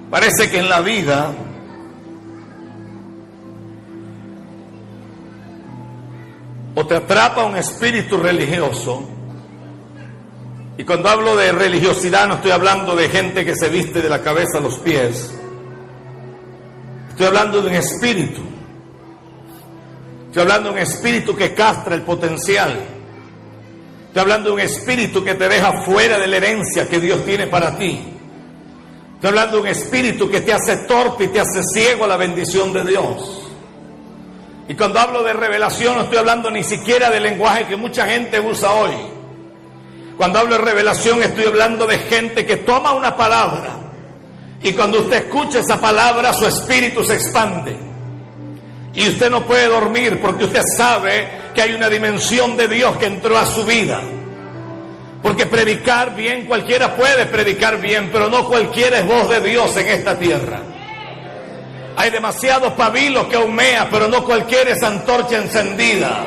Parece que en la vida o te atrapa un espíritu religioso, y cuando hablo de religiosidad no estoy hablando de gente que se viste de la cabeza a los pies, estoy hablando de un espíritu, estoy hablando de un espíritu que castra el potencial, estoy hablando de un espíritu que te deja fuera de la herencia que Dios tiene para ti. Estoy hablando de un espíritu que te hace torpe y te hace ciego a la bendición de Dios. Y cuando hablo de revelación no estoy hablando ni siquiera del lenguaje que mucha gente usa hoy. Cuando hablo de revelación estoy hablando de gente que toma una palabra y cuando usted escucha esa palabra su espíritu se expande. Y usted no puede dormir porque usted sabe que hay una dimensión de Dios que entró a su vida. Porque predicar bien, cualquiera puede predicar bien, pero no cualquiera es voz de Dios en esta tierra. Hay demasiados pabilos que humea, pero no cualquiera es antorcha encendida.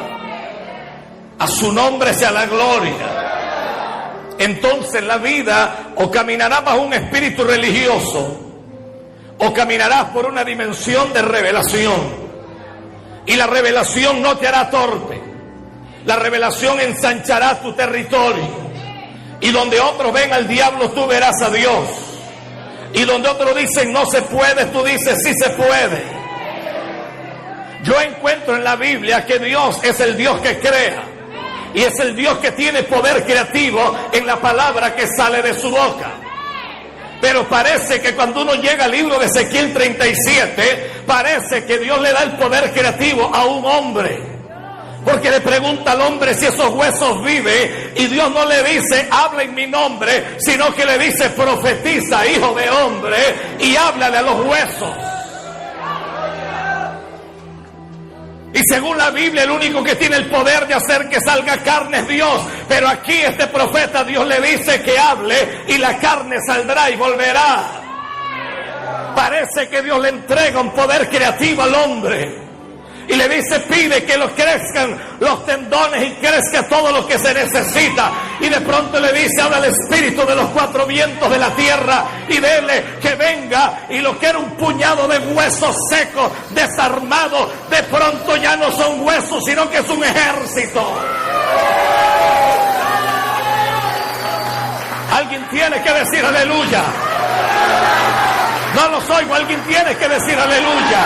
A su nombre sea la gloria. Entonces en la vida o caminarás bajo un espíritu religioso o caminarás por una dimensión de revelación. Y la revelación no te hará torpe. La revelación ensanchará tu territorio. Y donde otros ven al diablo, tú verás a Dios. Y donde otros dicen no se puede, tú dices sí se puede. Yo encuentro en la Biblia que Dios es el Dios que crea. Y es el Dios que tiene poder creativo en la palabra que sale de su boca. Pero parece que cuando uno llega al libro de Ezequiel 37, parece que Dios le da el poder creativo a un hombre. Porque le pregunta al hombre si esos huesos viven y Dios no le dice habla en mi nombre, sino que le dice profetiza, hijo de hombre, y háblale a los huesos. Y según la Biblia el único que tiene el poder de hacer que salga carne es Dios. Pero aquí este profeta Dios le dice que hable y la carne saldrá y volverá. Parece que Dios le entrega un poder creativo al hombre. Y le dice, pide que los crezcan los tendones y crezca todo lo que se necesita. Y de pronto le dice, habla al espíritu de los cuatro vientos de la tierra y dele que venga. Y lo que era un puñado de huesos secos, desarmados, de pronto ya no son huesos, sino que es un ejército. Alguien tiene que decir aleluya. No los oigo, alguien tiene que decir aleluya.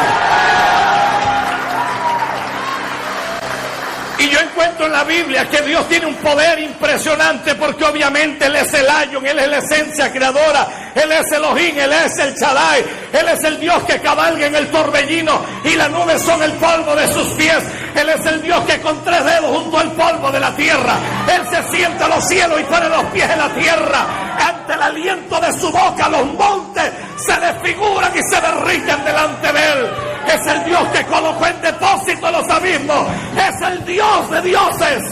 Y yo encuentro en la Biblia que Dios tiene un poder impresionante porque obviamente Él es el Ayón, Él es la esencia creadora, Él es Elohim, Él es el Shaddai, Él es el Dios que cabalga en el torbellino y las nubes son el polvo de sus pies. Él es el Dios que con 3 dedos junto al polvo de la tierra, Él se sienta a los cielos y pone los pies en la tierra. Ante el aliento de su boca los montes se desfiguran y se derriten delante de Él. Es el Dios que colocó en depósito los abismos. Es el Dios de dioses.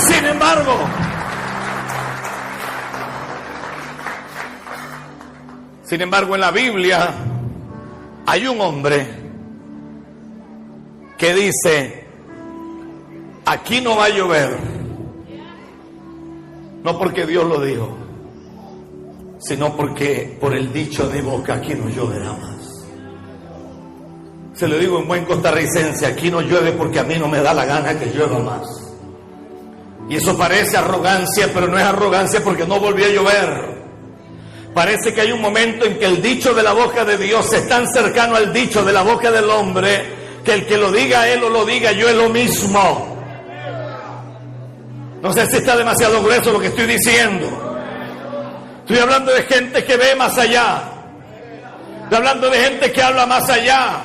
Sin embargo, en la Biblia hay un hombre que dice, aquí no va a llover. No porque Dios lo dijo, sino porque por el dicho de boca aquí no lloverá más. Se lo digo en buen costarricense, aquí no llueve porque a mí no me da la gana que llueva más. Y eso parece arrogancia, pero no es arrogancia porque no volvió a llover. Parece que hay un momento en que el dicho de la boca de Dios es tan cercano al dicho de la boca del hombre que el que lo diga él o lo diga yo es lo mismo. No sé si está demasiado grueso lo que estoy diciendo. Estoy hablando de gente que ve más allá. Estoy hablando de gente que habla más allá.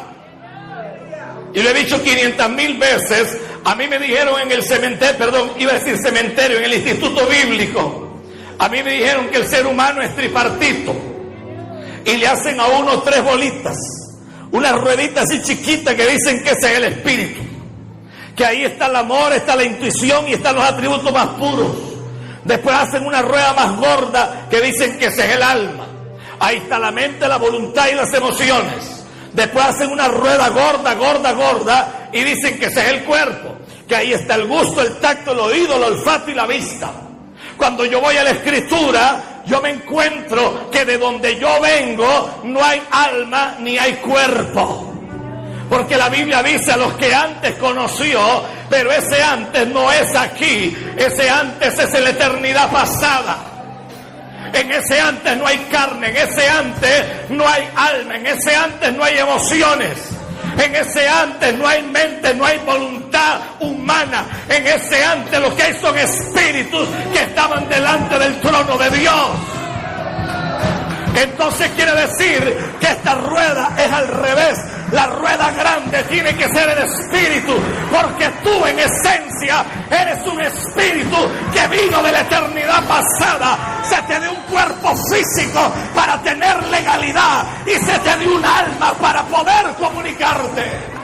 Y lo he dicho 500,000 veces. A mí me dijeron en el cementerio, en el Instituto Bíblico. A mí me dijeron que el ser humano es tripartito. Y le hacen a uno 3 bolitas. Una ruedita así chiquita que dicen que ese es el espíritu. Que ahí está el amor, está la intuición y están los atributos más puros. Después hacen una rueda más gorda que dicen que ese es el alma. Ahí está la mente, la voluntad y las emociones. Después hacen una rueda gorda y dicen que ese es el cuerpo. Que ahí está el gusto, el tacto, el oído, el olfato y la vista. Cuando yo voy a la Escritura, yo me encuentro que de donde yo vengo no hay alma ni hay cuerpo. Porque la Biblia dice a los que antes conoció, pero ese antes no es aquí, ese antes es en la eternidad pasada. En ese antes no hay carne, en ese antes no hay alma, en ese antes no hay emociones, en ese antes no hay mente, no hay voluntad humana. En ese antes lo que hay son espíritus que estaban delante del trono de Dios. Entonces quiere decir que esta rueda es al revés. La rueda grande tiene que ser el espíritu, porque tú en esencia eres un espíritu que vino de la eternidad pasada. Se te dio un cuerpo físico para tener legalidad y se te dio un alma para poder comunicarte.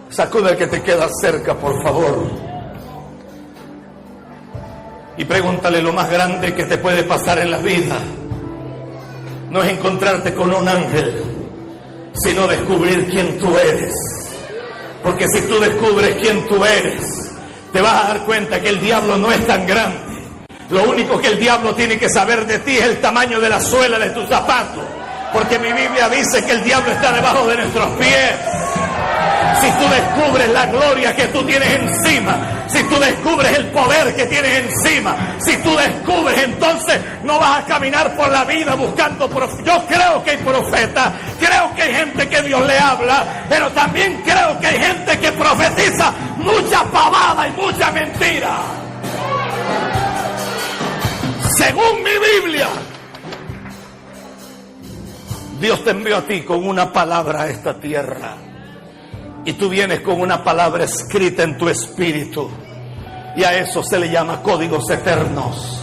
Sacude el que te queda cerca, por favor. Y pregúntale: lo más grande que te puede pasar en la vida no es encontrarte con un ángel, sino descubrir quién tú eres. Porque si tú descubres quién tú eres, te vas a dar cuenta que el diablo no es tan grande. Lo único que el diablo tiene que saber de ti es el tamaño de la suela de tus zapatos. Porque mi Biblia dice que el diablo está debajo de nuestros pies. Si tú descubres la gloria que tú tienes encima, si tú descubres el poder que tienes encima, si tú descubres, entonces no vas a caminar por la vida buscando profetas. Yo creo que hay profetas, creo que hay gente que Dios le habla, pero también creo que hay gente que profetiza mucha pavada y mucha mentira. Según mi Biblia, Dios te envió a ti con una palabra a esta tierra. Y tú vienes con una palabra escrita en tu espíritu. Y a eso se le llama códigos eternos.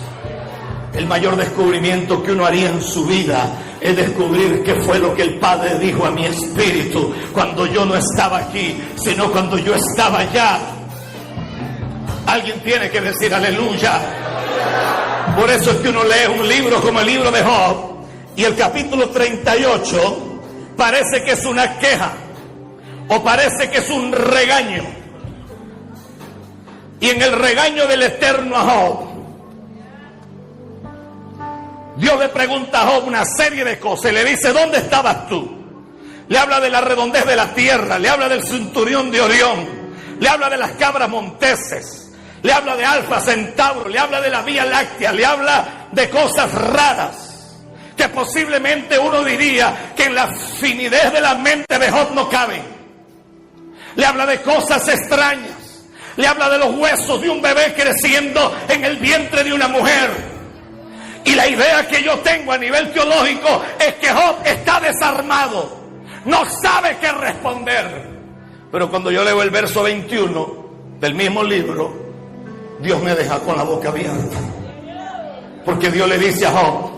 El mayor descubrimiento que uno haría en su vida es descubrir qué fue lo que el Padre dijo a mi espíritu cuando yo no estaba aquí, sino cuando yo estaba allá. Alguien tiene que decir aleluya. Por eso es que uno lee un libro como el libro de Job, y el capítulo 38 parece que es una queja, o parece que es un regaño. Y en el regaño del Eterno a Job, Dios le pregunta a Job una serie de cosas y le dice: ¿dónde estabas tú? Le habla de la redondez de la tierra, le habla del centurión de Orión, le habla de las cabras monteses, le habla de Alfa Centauro, le habla de la Vía Láctea, le habla de cosas raras que posiblemente uno diría que en la finidad de la mente de Job no caben. Le habla de cosas extrañas, le habla de los huesos de un bebé creciendo en el vientre de una mujer. Y la idea que yo tengo a nivel teológico es que Job está desarmado, no sabe qué responder. Pero cuando yo leo el verso 21 del mismo libro, Dios me deja con la boca abierta. Porque Dios le dice a Job: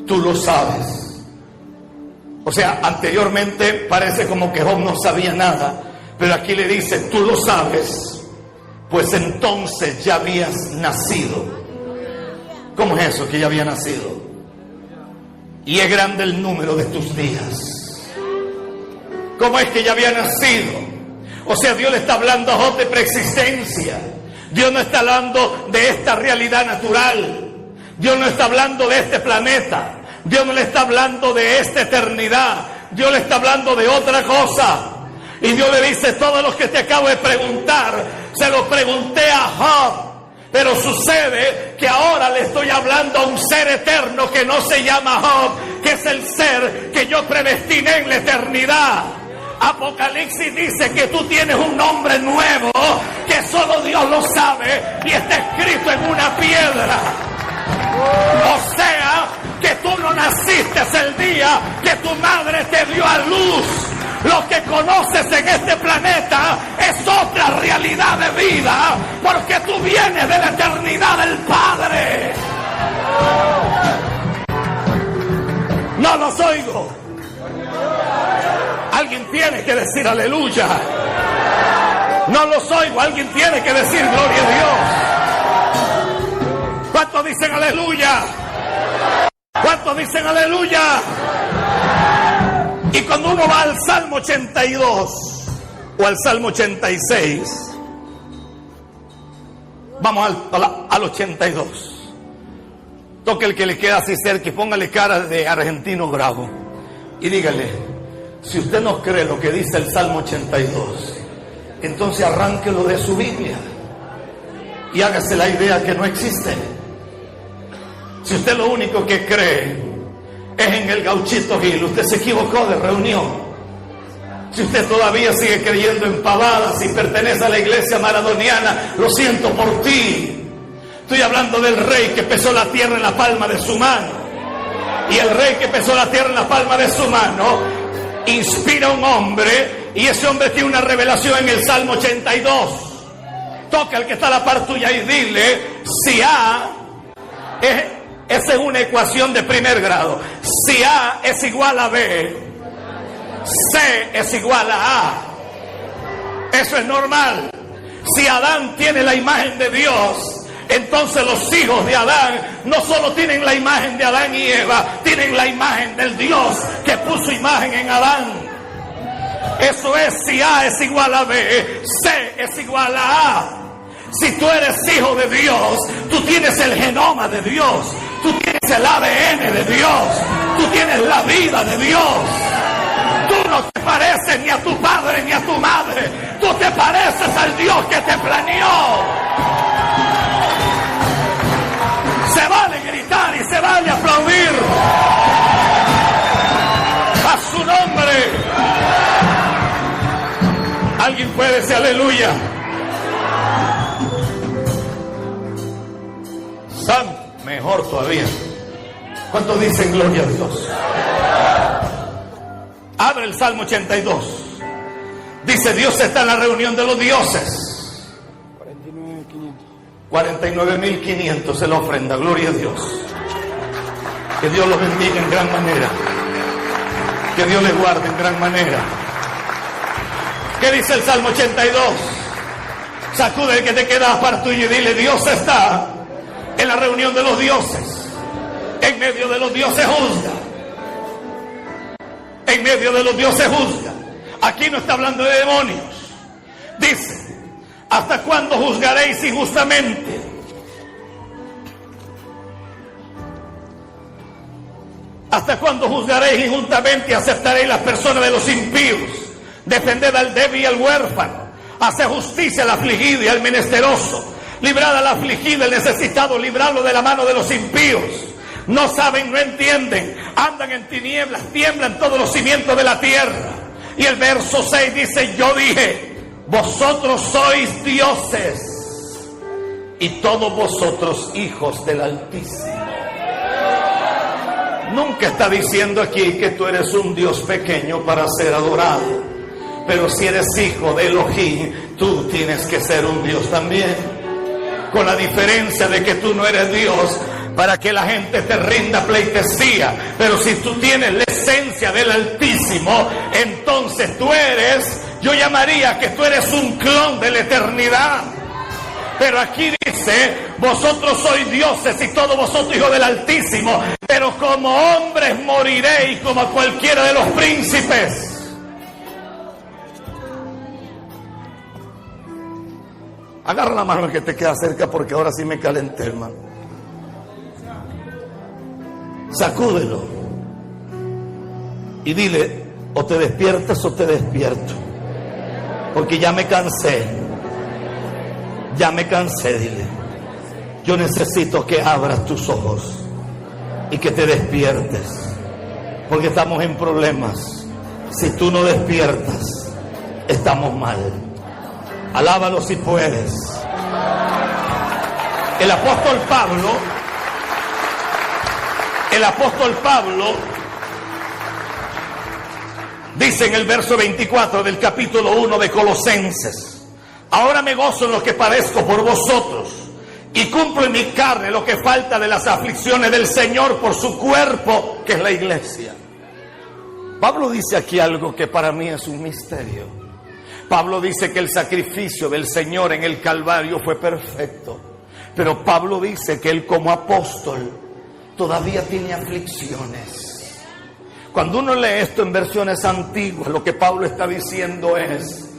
tú lo sabes. O sea, anteriormente parece como que Job no sabía nada, pero aquí le dice: tú lo sabes, pues entonces ya habías nacido. ¿Cómo es eso que ya había nacido? Y es grande el número de tus días. ¿Cómo es que ya había nacido? O sea, Dios le está hablando a Job de preexistencia. Dios no está hablando de esta realidad natural. Dios no está hablando de este planeta. Dios no le está hablando de esta eternidad. Dios le está hablando de otra cosa. Y Dios le dice: todo lo que te acabo de preguntar, se lo pregunté a Job. Pero sucede que ahora le estoy hablando a un ser eterno que no se llama Job, que es el ser que yo predestiné en la eternidad. Apocalipsis dice que tú tienes un nombre nuevo, que solo Dios lo sabe, y está escrito en una piedra. O sea, que tú no naciste el día que tu madre te dio a luz. Lo que conoces en este planeta es otra realidad de vida, porque tú vienes de la eternidad del Padre. No los oigo. Alguien tiene que decir aleluya. No los oigo. Alguien tiene que decir gloria a Dios. ¿Cuántos dicen aleluya? ¿Cuántos dicen aleluya? Y cuando uno va al Salmo 82 o al Salmo 86, Vamos al 82. Toque el que le queda así cerca y póngale cara de argentino bravo. Y dígale, si usted no cree lo que dice el Salmo 82, entonces arránquelo de su Biblia y hágase la idea que no existe. Si usted lo único que cree es en el Gauchito Gil, usted se equivocó de reunión. Si usted todavía sigue creyendo en pavadas y pertenece a la iglesia maradoniana, lo siento por ti. Estoy hablando del rey que pesó la tierra en la palma de su mano. Y el rey que pesó la tierra en la palma de su mano inspira a un hombre, y ese hombre tiene una revelación en el Salmo 82. Toca al que está a la par tuya y dile, si A esa es una ecuación de primer grado. Si A es igual a B, C es igual a A. Eso es normal. Si Adán tiene la imagen de Dios, entonces los hijos de Adán no solo tienen la imagen de Adán y Eva, tienen la imagen del Dios que puso imagen en Adán. Eso es, si A es igual a B, C es igual a A. Si tú eres hijo de Dios, tú tienes el genoma de Dios, tú tienes el ADN de Dios, tú tienes la vida de Dios. Tú no te pareces ni a tu padre ni a tu madre, tú te pareces al Dios que te planeó. Se vale gritar y se vale aplaudir a su nombre. Alguien puede decir aleluya. Santo, mejor todavía. ¿Cuántos dicen gloria a Dios? Abre el Salmo 82. Dice, Dios está en la reunión de los dioses. 49.500 es la ofrenda, gloria a Dios. Que Dios los bendiga en gran manera. Que Dios les guarde en gran manera. ¿Qué dice el Salmo 82? Sacude el que te queda aparte tuyo y dile, Dios está en la reunión de los dioses. En medio de los dioses juzga. En medio de los dioses juzga. Aquí no está hablando de demonios. Dice, ¿hasta cuándo juzgaréis injustamente? ¿Hasta cuándo juzgaréis injustamente y aceptaréis las personas de los impíos? Defended al débil y al huérfano. Haced justicia al afligido y al menesteroso. Librad al afligido, el necesitado, librarlo de la mano de los impíos. No saben, no entienden, andan en tinieblas, tiemblan todos los cimientos de la tierra. Y el verso 6 dice, yo dije, vosotros sois dioses y todos vosotros hijos del Altísimo. Nunca está diciendo aquí que tú eres un Dios pequeño para ser adorado, pero si eres hijo de Elohim, tú tienes que ser un Dios también, con la diferencia de que tú no eres Dios para que la gente te rinda pleitesía, pero si tú tienes la esencia del Altísimo, entonces tú eres, yo llamaría que tú eres un clon de la eternidad. Pero aquí dice, vosotros sois dioses y todos vosotros hijos del Altísimo, pero como hombres moriréis como cualquiera de los príncipes. Agarra la mano que te queda cerca porque ahora sí me calenté, hermano. Sacúdelo y dile, o te despiertas o te despierto, porque ya me cansé. Ya me cansé, dile. Yo necesito que abras tus ojos y que te despiertes, porque estamos en problemas. Si tú no despiertas, estamos mal. Alábalo si puedes. El apóstol Pablo dice en el verso 24 del capítulo 1 de Colosenses, ahora me gozo en lo que padezco por vosotros y cumplo en mi carne lo que falta de las aflicciones del Señor por su cuerpo, que es la iglesia. Pablo dice aquí algo que para mí es un misterio. Pablo dice que el sacrificio del Señor en el Calvario fue perfecto, pero Pablo dice que él como apóstol todavía tiene aflicciones. Cuando uno lee esto en versiones antiguas, lo que Pablo está diciendo es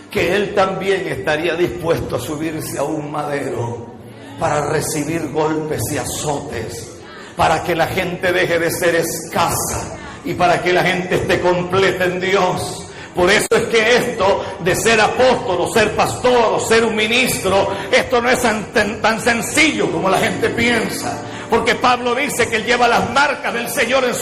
que él también estaría dispuesto a subirse a un madero para recibir golpes y azotes, para que la gente deje de ser escasa y para que la gente esté completa en Dios. Por eso es que esto de ser apóstol o ser pastor o ser un ministro, esto no es tan sencillo como la gente piensa. Porque Pablo dice que él lleva las marcas del Señor en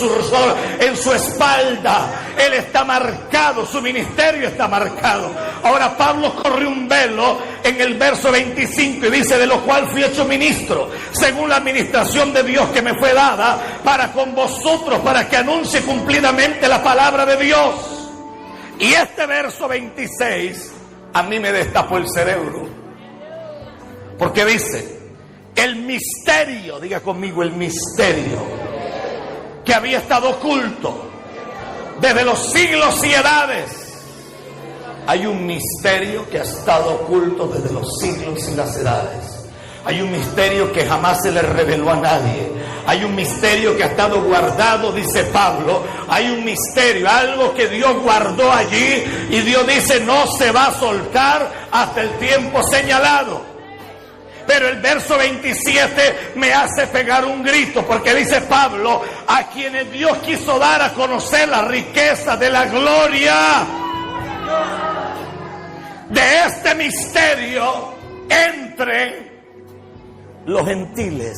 su espalda. Él está marcado, su ministerio está marcado. Ahora Pablo corre un velo en el verso 25 y dice: de lo cual fui hecho ministro, según la administración de Dios que me fue dada, para con vosotros, para que anuncie cumplidamente la palabra de Dios. Y este verso 26 a mí me destapó el cerebro. Porque dice: el misterio, diga conmigo, el misterio que había estado oculto desde los siglos y edades. Hay un misterio que ha estado oculto desde los siglos y las edades. Hay un misterio que jamás se le reveló a nadie. Hay un misterio que ha estado guardado, dice Pablo. Hay un misterio, algo que Dios guardó allí, y Dios dice: no se va a soltar hasta el tiempo señalado. Pero el verso 27 me hace pegar un grito, porque dice Pablo: a quienes Dios quiso dar a conocer la riqueza de la gloria de este misterio entre los gentiles.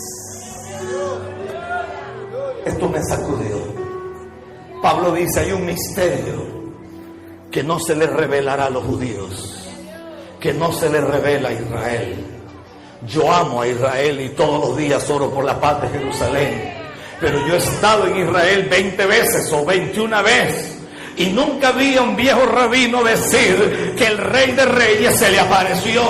Esto me sacudió. Pablo dice: hay un misterio que no se le revelará a los judíos, que no se le revela a Israel. Yo amo a Israel y todos los días oro por la paz de Jerusalén. Pero yo he estado en Israel 20 veces o 21 veces y nunca vi a un viejo rabino decir que el Rey de Reyes se le apareció.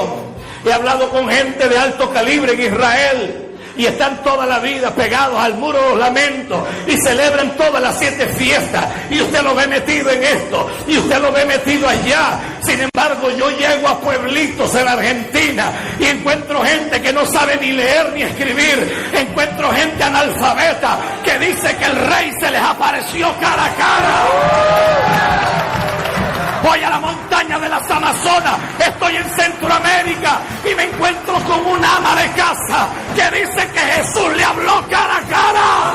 He hablado con gente de alto calibre en Israel y están toda la vida pegados al muro de los lamentos y celebran todas las 7 fiestas, y usted lo ve metido en esto y usted lo ve metido allá. Sin embargo, yo llego a pueblitos en Argentina y encuentro gente que no sabe ni leer ni escribir. Encuentro gente analfabeta que dice que el Rey se les apareció cara a cara. Voy a la montaña de las Amazonas, estoy en Centroamérica y me encuentro con un ama de casa que dice que Jesús le habló cara a cara.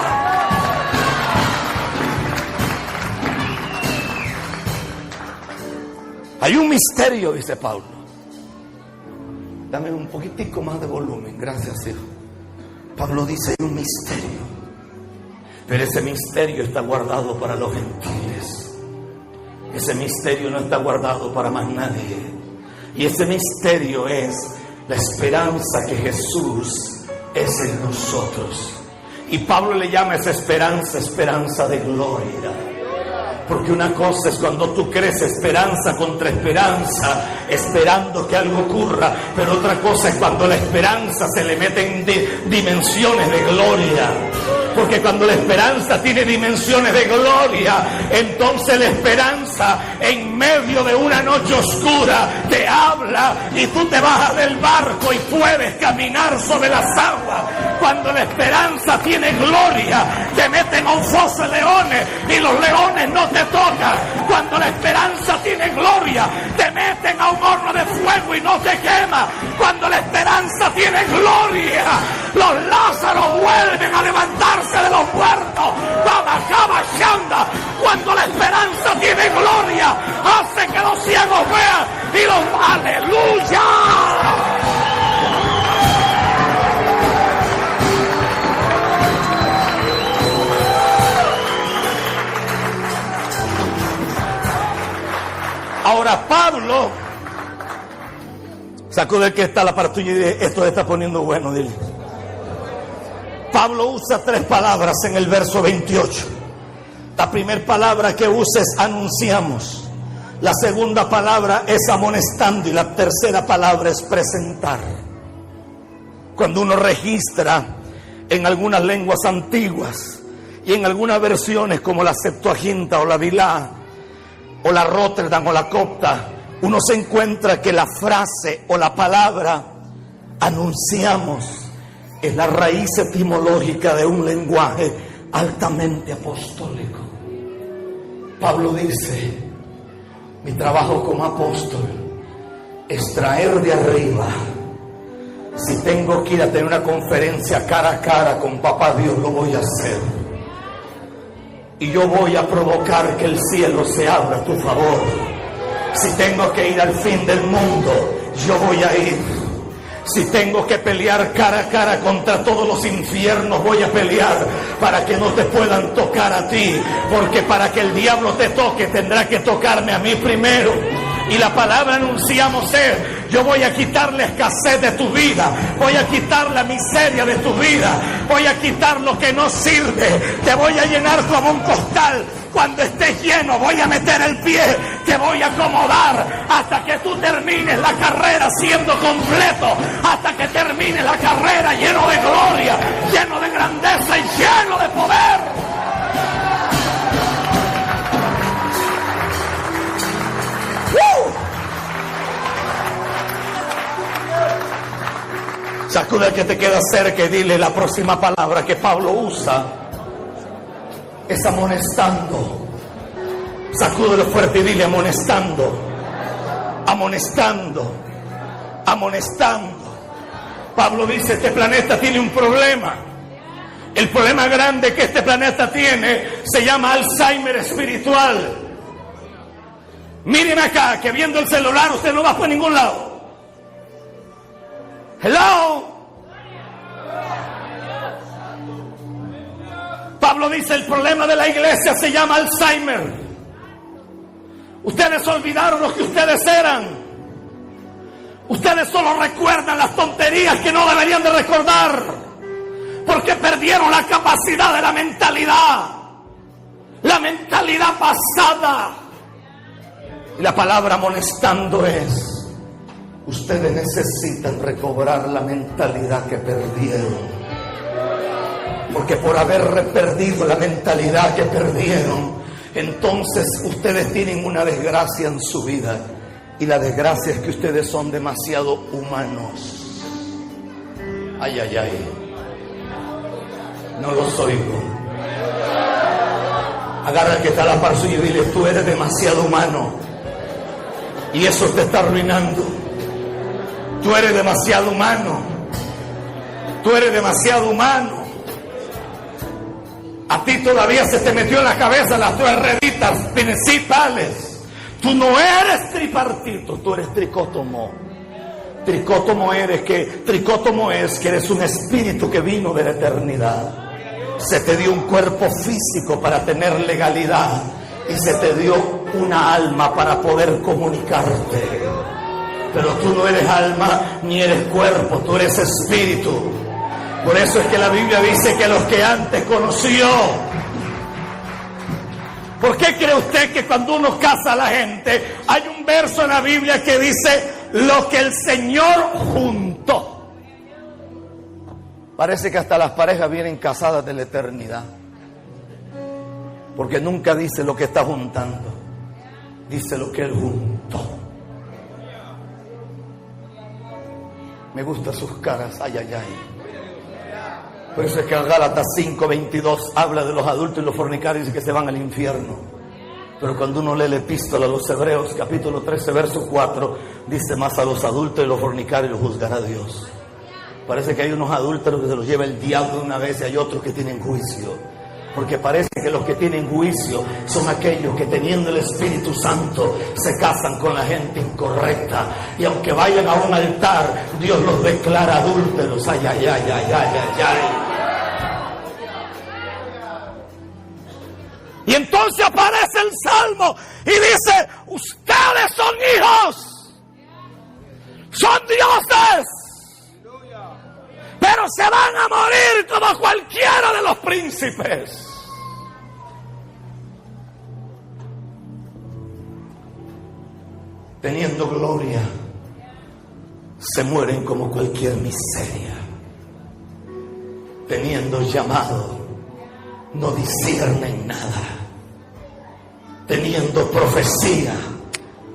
Hay un misterio, dice Pablo. Dame un poquitico más de volumen, gracias, hijo. Pablo dice: hay un misterio, pero ese misterio está guardado para los gentiles. Ese misterio no está guardado para más nadie. Y ese misterio es la esperanza que Jesús es en nosotros. Y Pablo le llama a esa esperanza, esperanza de gloria. Porque una cosa es cuando tú crees esperanza contra esperanza, esperando que algo ocurra. Pero otra cosa es cuando la esperanza se le mete en dimensiones de gloria. Porque cuando la esperanza tiene dimensiones de gloria, entonces la esperanza en medio de una noche oscura te habla y tú te bajas del barco y puedes caminar sobre las aguas. Cuando la esperanza tiene gloria, te meten a un foso de leones y los leones no te tocan. Cuando la esperanza tiene gloria, te meten a un horno de fuego y no te quema. Cuando la esperanza tiene gloria, los Lázaros vuelven a levantarse de los muertos. Cuando la esperanza tiene gloria, hace que los ciegos vean y los aleluya. Ahora Pablo, sacude que está la parte tuya y dice: esto se está poniendo bueno, dile. Pablo usa 3 palabras en el verso 28. La primera palabra que usa es anunciamos. La segunda palabra es amonestando y la tercera palabra es presentar. Cuando uno registra en algunas lenguas antiguas y en algunas versiones como la Septuaginta o la Vilá o la Rotterdam o la Copta, uno se encuentra que la frase o la palabra anunciamos es la raíz etimológica de un lenguaje altamente apostólico. Pablo dice: mi trabajo como apóstol es traer de arriba Si tengo que ir a tener una conferencia cara a cara con papá Dios, lo voy a hacer. Y yo voy a provocar que el cielo se abra a tu favor. Si tengo que ir al fin del mundo, yo voy a ir. Si tengo que pelear cara a cara contra todos los infiernos, voy a pelear para que no te puedan tocar a ti. Porque para que el diablo te toque, tendrá que tocarme a mí primero. Y la palabra anunciamos es: yo voy a quitar la escasez de tu vida, voy a quitar la miseria de tu vida, voy a quitar lo que no sirve, te voy a llenar como un costal. Cuando estés lleno, voy a meter el pie, te voy a acomodar hasta que tú termines la carrera siendo completo, hasta que termines la carrera lleno de gloria, lleno de grandeza y lleno de poder. Sacude al que te queda cerca y dile: la próxima palabra que Pablo usa es amonestando. Sacúdelo fuerte y dile: amonestando, amonestando, amonestando. Pablo dice: este planeta tiene un problema. El problema grande que este planeta tiene se llama Alzheimer espiritual. Miren acá, que viendo el celular usted no va por ningún lado. Hello. Pablo dice: el problema de la iglesia se llama Alzheimer. Ustedes olvidaron lo que ustedes eran. Ustedes solo recuerdan las tonterías que no deberían de recordar, porque perdieron la capacidad de la mentalidad pasada. Y la palabra amonestando es: ustedes necesitan recobrar la mentalidad que perdieron. Porque por haber perdido la mentalidad que perdieron, entonces ustedes tienen una desgracia en su vida. Y la desgracia es que ustedes son demasiado humanos. Ay, ay, ay. No los oigo. Agarra al que está a la par suya y dile: tú eres demasiado humano. Y eso te está arruinando. Tú eres demasiado humano. Tú eres demasiado humano. A ti todavía se te metió en la cabeza las tres rueditas principales. Tú no eres tripartito, tú eres tricótomo. Tricótomo es que eres un espíritu que vino de la eternidad. Se te dio un cuerpo físico para tener legalidad y se te dio una alma para poder comunicarte. Pero tú no eres alma ni eres cuerpo, tú eres espíritu. Por eso es que la Biblia dice que los que antes conoció. ¿Por qué cree usted que cuando uno casa a la gente hay un verso en la Biblia que dice: lo que el Señor juntó? Parece que hasta las parejas vienen casadas de la eternidad, porque nunca dice lo que está juntando, dice lo que Él juntó. Me gustan sus caras, ay, ay, ay. Por eso es que Gálatas 5:22 habla de los adultos y los fornicarios y que se van al infierno. Pero cuando uno lee la epístola a los Hebreos, capítulo 13, verso 4, dice: más a los adultos y los fornicarios los juzgará Dios. Parece que hay unos adúlteros que se los lleva el diablo de una vez y hay otros que tienen juicio. Porque parece que los que tienen juicio son aquellos que, teniendo el Espíritu Santo, se casan con la gente incorrecta. Y aunque vayan a un altar, Dios los declara adúlteros. Ay, ay, ay, ay, ay, ay, ay. Y entonces aparece el Salmo y dice: ustedes son hijos, son dioses, pero se van a morir como cualquiera de los príncipes. Teniendo gloria, se mueren como cualquier miseria. Teniendo llamado, no disciernen nada. Teniendo profecía,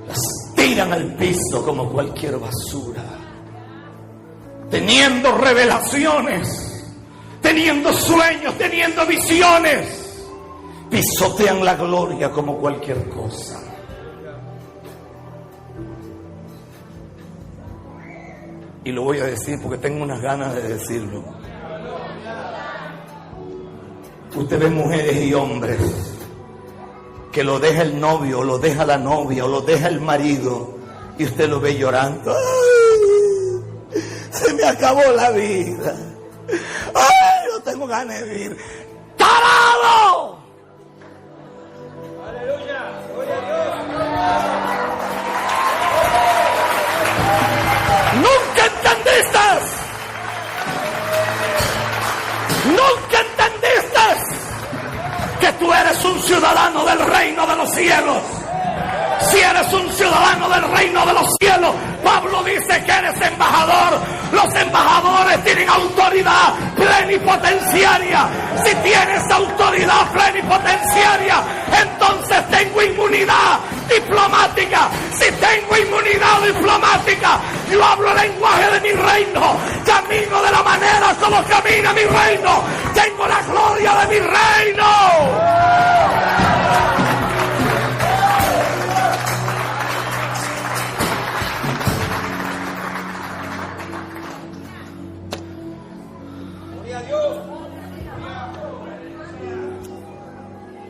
las tiran al piso como cualquier basura. Teniendo revelaciones, teniendo sueños, teniendo visiones, pisotean la gloria como cualquier cosa. Y lo voy a decir porque tengo unas ganas de decirlo. Usted ve mujeres y hombres que lo deja el novio, o lo deja la novia, o lo deja el marido, y usted lo ve llorando. ¡Ay! Se me acabó la vida. ¡Ay! No tengo ganas de vivir. ¡Tarado! ¡Aleluya! ¡Gloria a Dios! ¡Nunca entendiste! ¡Nunca entendiste que tú eres un ciudadano del reino de los cielos! Si eres un ciudadano del reino de los cielos, Pablo dice que eres embajador. Los embajadores tienen autoridad plenipotenciaria. Si tienes autoridad plenipotenciaria, entonces tengo inmunidad diplomática. Si tengo inmunidad diplomática, yo hablo el lenguaje de mi reino, camino de la manera como camina mi reino, tengo la gloria de mi reino.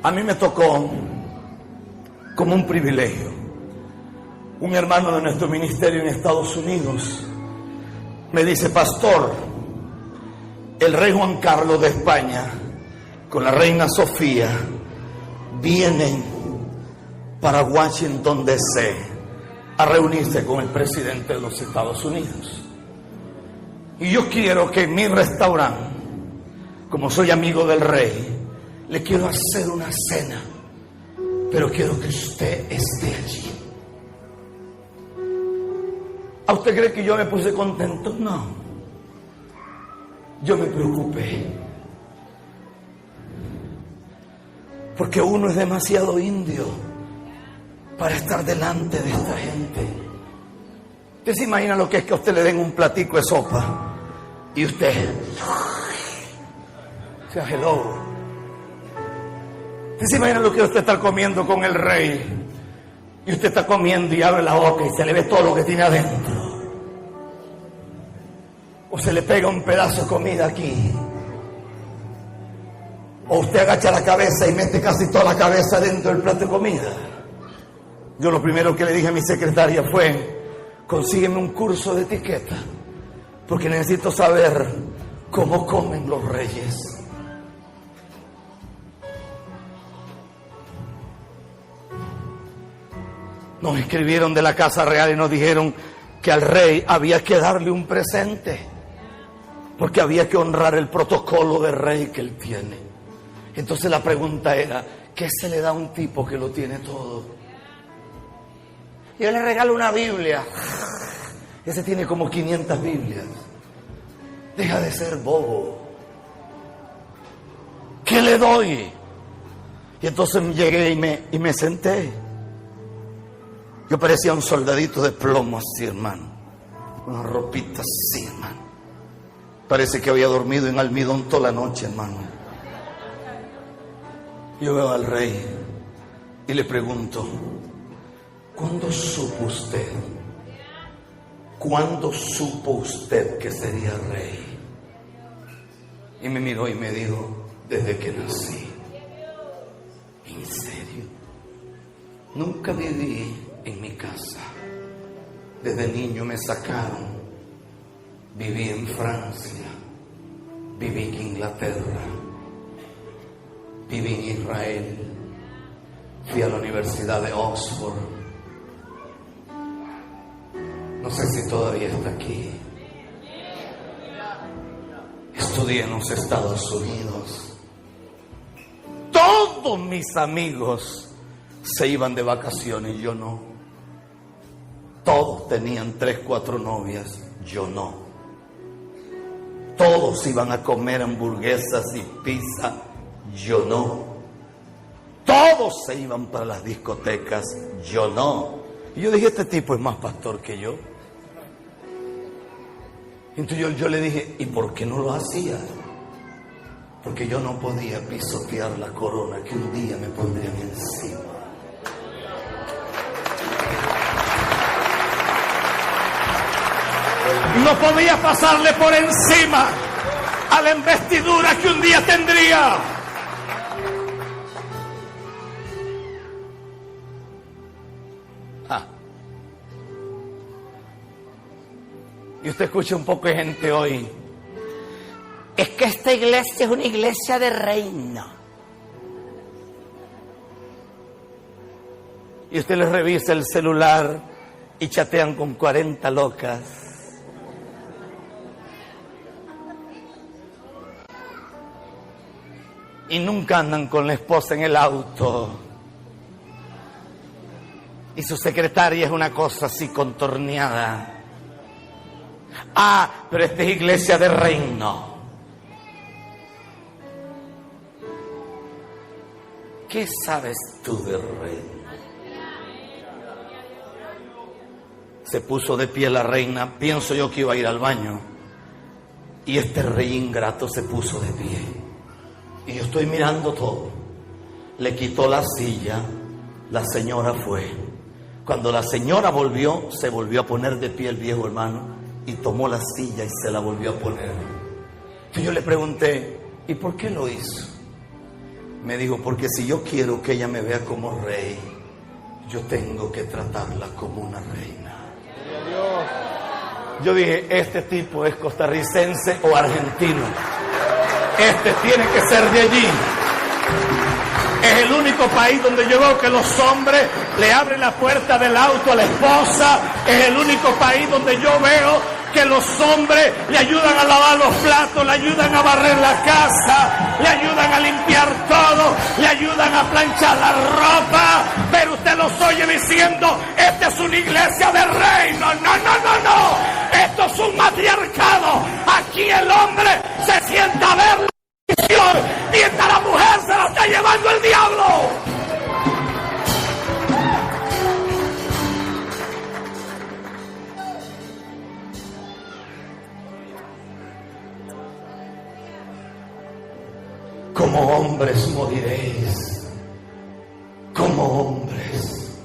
A mí me tocó como un privilegio. Un hermano de nuestro ministerio en Estados Unidos me dice: pastor, el rey Juan Carlos de España con la reina Sofía vienen para Washington DC a reunirse con el presidente de los Estados Unidos. Y yo quiero que en mi restaurante, como soy amigo del rey, le quiero hacer una cena, pero quiero que usted esté allí. ¿A usted cree que yo me puse contento? No. Yo me preocupé. Porque uno es demasiado indio para estar delante de esta gente. ¿Usted se imagina lo que es que a usted le den un platico de sopa y usted... o sea, hello. ¿Usted se imagina lo que usted está comiendo con el rey? Y usted está comiendo y abre la boca y se le ve todo lo que tiene adentro. O se le pega un pedazo de comida aquí. O usted agacha la cabeza y mete casi toda la cabeza dentro del plato de comida. Yo lo primero que le dije a mi secretaria fue: consígueme un curso de etiqueta, porque necesito saber cómo comen los reyes. Nos escribieron de la Casa Real y nos dijeron que al rey había que darle un presente, porque había que honrar el protocolo de rey que él tiene. Entonces la pregunta era: ¿qué se le da a un tipo que lo tiene todo? Yo le regalo una Biblia. Ese tiene como 500 Biblias. Deja de ser bobo. ¿Qué le doy? Y entonces llegué y me senté. Yo parecía un soldadito de plomo así, hermano. Una ropita así, hermano. Parece que había dormido en almidón toda la noche, hermano. Yo veo al rey y le pregunto: ¿cuándo supo usted? ¿Cuándo supo usted que sería rey? Y me miró y me dijo: desde que nací. ¿En serio? Nunca viví en mi casa. Desde niño me sacaron. Viví en Francia, viví en Inglaterra, viví en Israel, fui a la Universidad de Oxford. No sé si todavía está aquí. Estudié en los Estados Unidos. Todos mis amigos se iban de vacaciones, yo no. Todos tenían 3, 4 novias, yo no. Todos iban a comer hamburguesas y pizza, yo no. Todos se iban para las discotecas, yo no. Y yo dije: este tipo es más pastor que yo. Entonces yo le dije: ¿y por qué no lo hacía? Porque yo no podía pisotear la corona que un día me pondrían encima. no podía pasarle por encima a la investidura que un día tendría. Y usted escucha un poco de gente hoy. Es que esta iglesia es una iglesia de reino. Y usted les revisa el celular y chatean con 40 locas. Y nunca andan con la esposa en el auto. Y su secretaria es una cosa así contorneada. Pero esta es iglesia de reino. ¿Qué sabes tú de reino? Se puso de pie la reina. Pienso yo que iba a ir al baño. Y este rey ingrato se puso de pie. Y yo estoy mirando todo. Le quitó la silla. La señora fue. Cuando la señora volvió, se volvió a poner de pie el viejo hermano. Y tomó la silla y se la volvió a poner. Entonces yo le pregunté, ¿y por qué lo hizo? Me dijo, porque si yo quiero que ella me vea como rey, yo tengo que tratarla como una reina. Yo dije, este tipo es costarricense o argentino. Este tiene que ser de allí. Es el único país donde yo veo que los hombres le abren la puerta del auto a la esposa. Es el único país donde yo veo que los hombres le ayudan a lavar los platos, le ayudan a barrer la casa, le ayudan a limpiar todo, le ayudan a planchar la ropa. Pero usted los oye diciendo, esta es una iglesia de reino. No. Esto es un matriarcado. Aquí el hombre se sienta a ver la visión mientras la mujer se la está llevando el diablo. Como hombres moriréis, como hombres.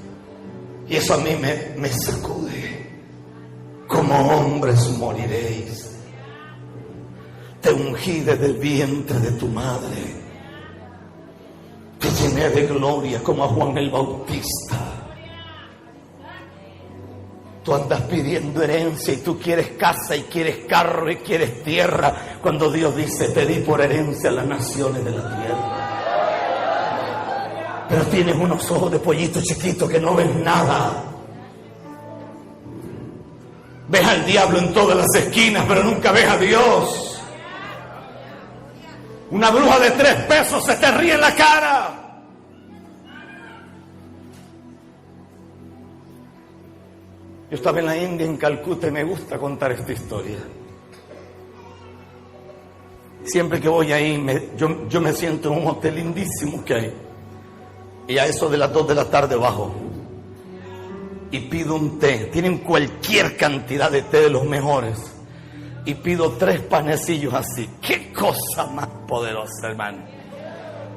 Y eso a mí me sacude. Como hombres moriréis. Te ungí desde el vientre de tu madre. Te llené de gloria como a Juan el Bautista. Tú andas pidiendo herencia y tú quieres casa y quieres carro y quieres tierra, cuando Dios dice, te di por herencia a las naciones de la tierra. Pero tienes unos ojos de pollito chiquito que no ves nada. Ves al diablo en todas las esquinas, pero nunca ves a Dios. Una bruja de 3 pesos se te ríe en la cara. Yo estaba en la India, en Calcuta, y me gusta contar esta historia. Siempre que voy ahí, yo me siento en un hotel lindísimo que hay. Y a eso de las 2 de la tarde bajo. Y pido un té. Tienen cualquier cantidad de té de los mejores. Y pido 3 panecillos así. ¡Qué cosa más poderosa, hermano!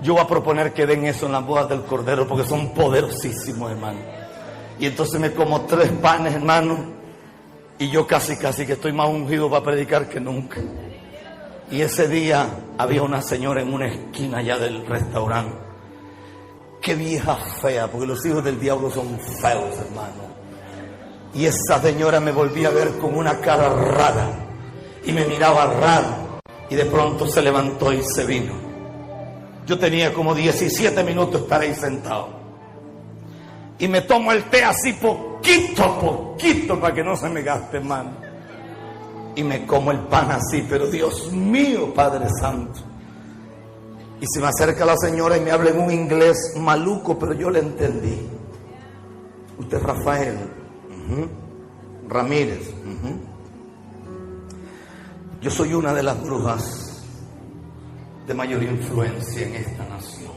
Yo voy a proponer que den eso en las bodas del Cordero, porque son poderosísimos, hermano. Y entonces me como 3 panes, hermano, y yo casi que estoy más ungido para predicar que nunca. Y ese día había una señora en una esquina allá del restaurante. Qué vieja fea, porque los hijos del diablo son feos, hermano. Y esa señora me volvía a ver con una cara rara, y me miraba raro, y de pronto se levantó y se vino. Yo tenía como 17 minutos de estar ahí sentado. Y me tomo el té así poquito a poquito para que no se me gaste, hermano. Y me como el pan así, pero Dios mío, Padre Santo. Y se me acerca la señora y me habla en un inglés maluco, pero yo le entendí. Usted es Rafael. Ramírez. Yo soy una de las brujas de mayor influencia en esta nación.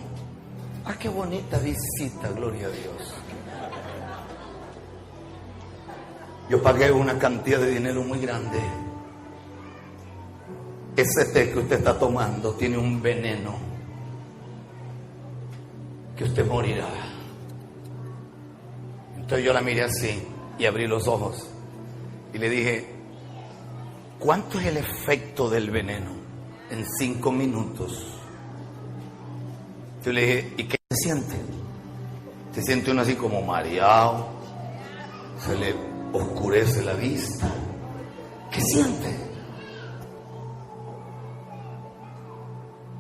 Qué bonita visita, gloria a Dios. Yo pagué una cantidad de dinero muy grande. Ese té que usted está tomando tiene un veneno que usted morirá. Entonces yo la miré así y abrí los ojos y le dije, ¿Cuánto es el efecto del veneno? En 5 minutos. Yo le dije, ¿y qué se siente? Se siente uno así como mareado, se le oscurece la vista. ¿Qué siente?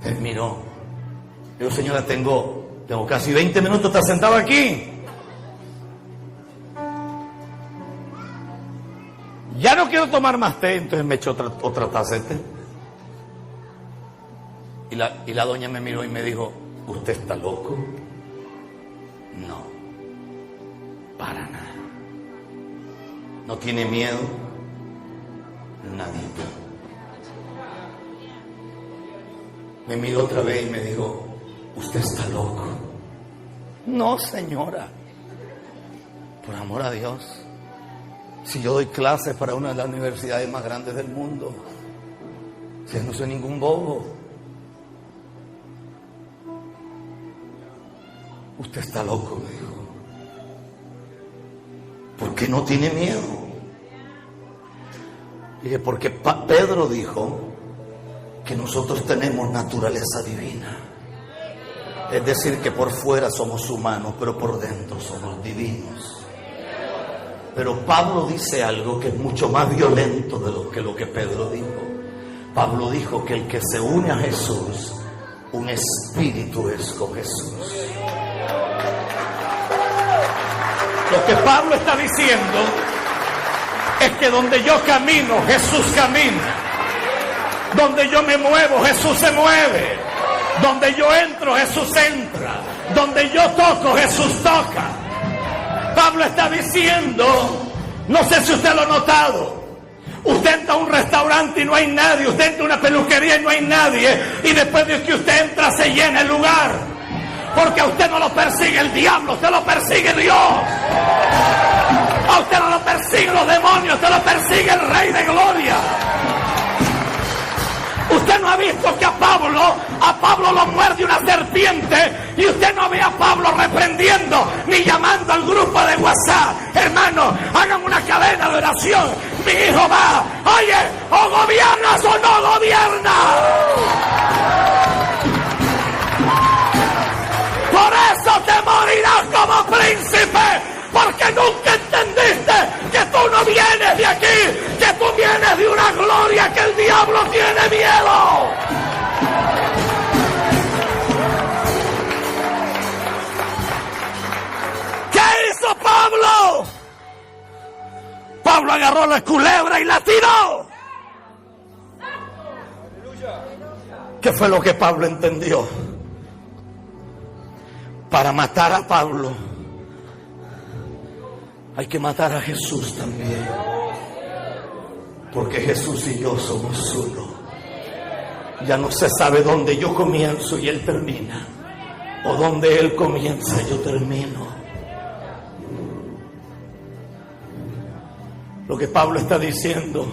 Él miró. Digo, señora, tengo casi 20 minutos, ¿está sentado aquí? Ya no quiero tomar más té, entonces me echó otra taza de té. Y la doña me miró y me dijo, ¿usted está loco? No, para nada. ¿No tiene miedo? Nadie. Me miró otra vez y me dijo, ¿usted está loco? No, señora. Por amor a Dios. Si yo doy clases para una de las universidades más grandes del mundo, si no soy ningún bobo. Usted está loco, me dijo. ¿Por qué no tiene miedo? Dije, porque Pedro dijo que nosotros tenemos naturaleza divina. Es decir, que por fuera somos humanos, pero por dentro somos divinos. Pero Pablo dice algo que es mucho más violento de lo que Pedro dijo. Pablo dijo que el que se une a Jesús, un espíritu es con Jesús. Lo que Pablo está diciendo es que donde yo camino, Jesús camina. Donde yo me muevo, Jesús se mueve. Donde yo entro, Jesús entra. Donde yo toco, Jesús toca. Pablo está diciendo, no sé si usted lo ha notado, usted entra a un restaurante y no hay nadie, usted entra a una peluquería y no hay nadie, y después de que usted entra se llena el lugar, porque a usted no lo persigue el diablo, usted lo persigue Dios. A usted no lo persiguen los demonios, usted lo persigue el Rey de Gloria. Usted no ha visto que a Pablo lo muerde una serpiente, y usted no ve a Pablo reprendiendo ni llamando al grupo de WhatsApp. Hermano, hagan una cadena de oración. Mi hijo va, oye, o gobiernas o no gobiernas. Por eso te morirás como príncipe. Porque nunca entendiste que tú no vienes de aquí, que tú vienes de una gloria que el diablo tiene miedo. ¿Qué hizo Pablo? Pablo agarró la culebra y la tiró. ¿Qué fue lo que Pablo entendió? Para matar a Pablo hay que matar a Jesús también, porque Jesús y yo somos uno. Ya no se sabe dónde yo comienzo y Él termina, o dónde Él comienza y yo termino. Lo que Pablo está diciendo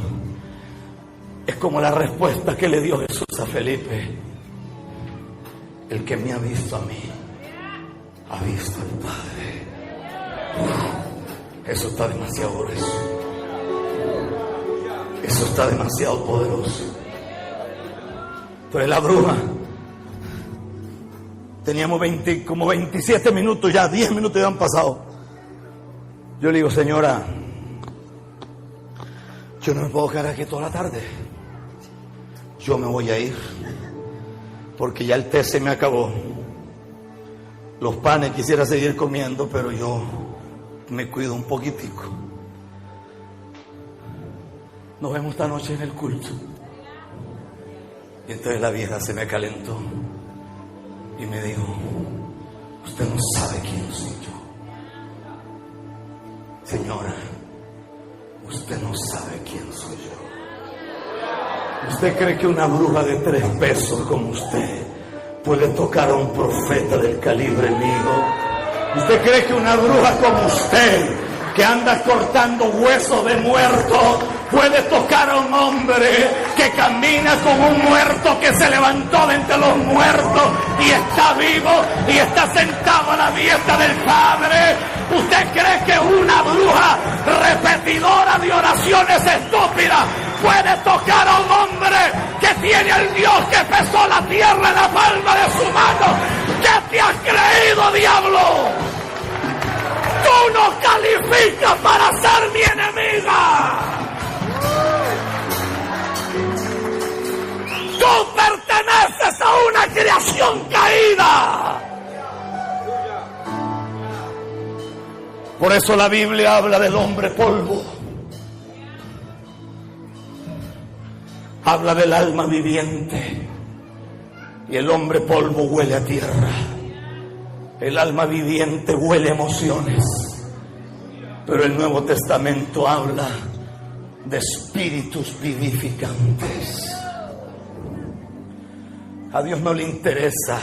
es como la respuesta que le dio Jesús a Felipe: el que me ha visto a mí, ha visto al Padre. Eso está demasiado grueso. Eso está demasiado poderoso. Pero la bruja, teníamos como 27 minutos ya, 10 minutos ya han pasado. Yo le digo: señora, yo no me puedo quedar aquí toda la tarde. Yo me voy a ir, porque ya el té se me acabó. Los panes quisiera seguir comiendo, pero yo me cuido un poquitico. Nos vemos esta noche en el culto. Y entonces la vieja se me calentó y me dijo: usted no sabe quién soy yo. Señora, usted no sabe quién soy yo. ¿Usted cree que una bruja de 3 pesos como usted puede tocar a un profeta del calibre mío? ¿Usted cree que una bruja como usted, que anda cortando huesos de muertos, puede tocar a un hombre que camina como un muerto que se levantó de entre los muertos y está vivo y está sentado a la diestra del Padre? ¿Usted cree que una bruja repetidora de oraciones estúpidas puede tocar a un hombre que tiene al Dios que pesó la tierra en la palma de su mano. ¿Qué te has creído, diablo? Tú no calificas para ser mi enemiga. Tú perteneces a una creación caída. Por eso la Biblia habla del hombre polvo. Habla del alma viviente. Y el hombre polvo huele a tierra. El alma viviente huele a emociones. Pero el Nuevo Testamento habla de espíritus vivificantes. A Dios no le interesa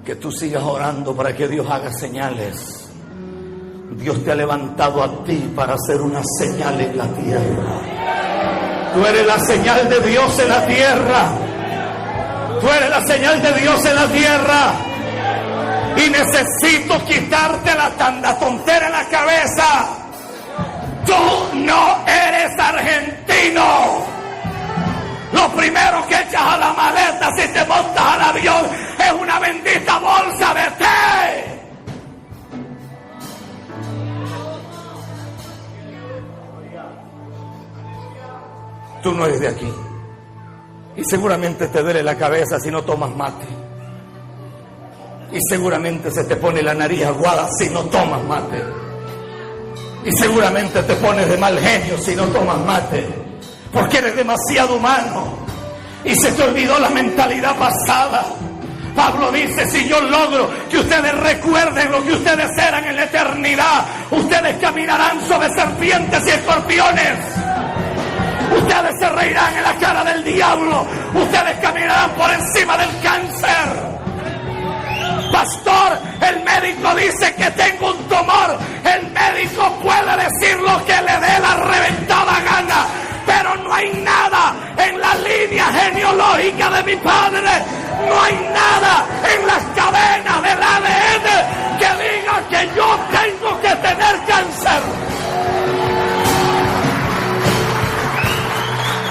que tú sigas orando para que Dios haga señales. Dios te ha levantado a ti para hacer una señal en la tierra. Tú eres la señal de Dios en la tierra. Tú eres la señal de Dios en la tierra. Y necesito quitarte la tontera en la cabeza. Tú no eres argentino. Lo primero que echas a la maleta si te montas al avión es una bendita bolsa de té. Tú no eres de aquí. Y seguramente te duele la cabeza si no tomas mate. Y seguramente se te pone la nariz aguada si no tomas mate. Y seguramente te pones de mal genio si no tomas mate. Porque eres demasiado humano y se te olvidó la mentalidad pasada. Pablo dice: si yo logro que ustedes recuerden lo que ustedes eran en la eternidad, ustedes caminarán sobre serpientes y escorpiones. Ustedes se reirán en la cara del diablo. Ustedes caminarán por encima del cáncer. Pastor, el médico dice que tengo un tumor. El médico puede decir lo que le dé la reventada gana, pero no hay nada en la línea genealógica de mi padre, no hay nada en las cadenas del ADN que diga que yo tengo que tener cáncer.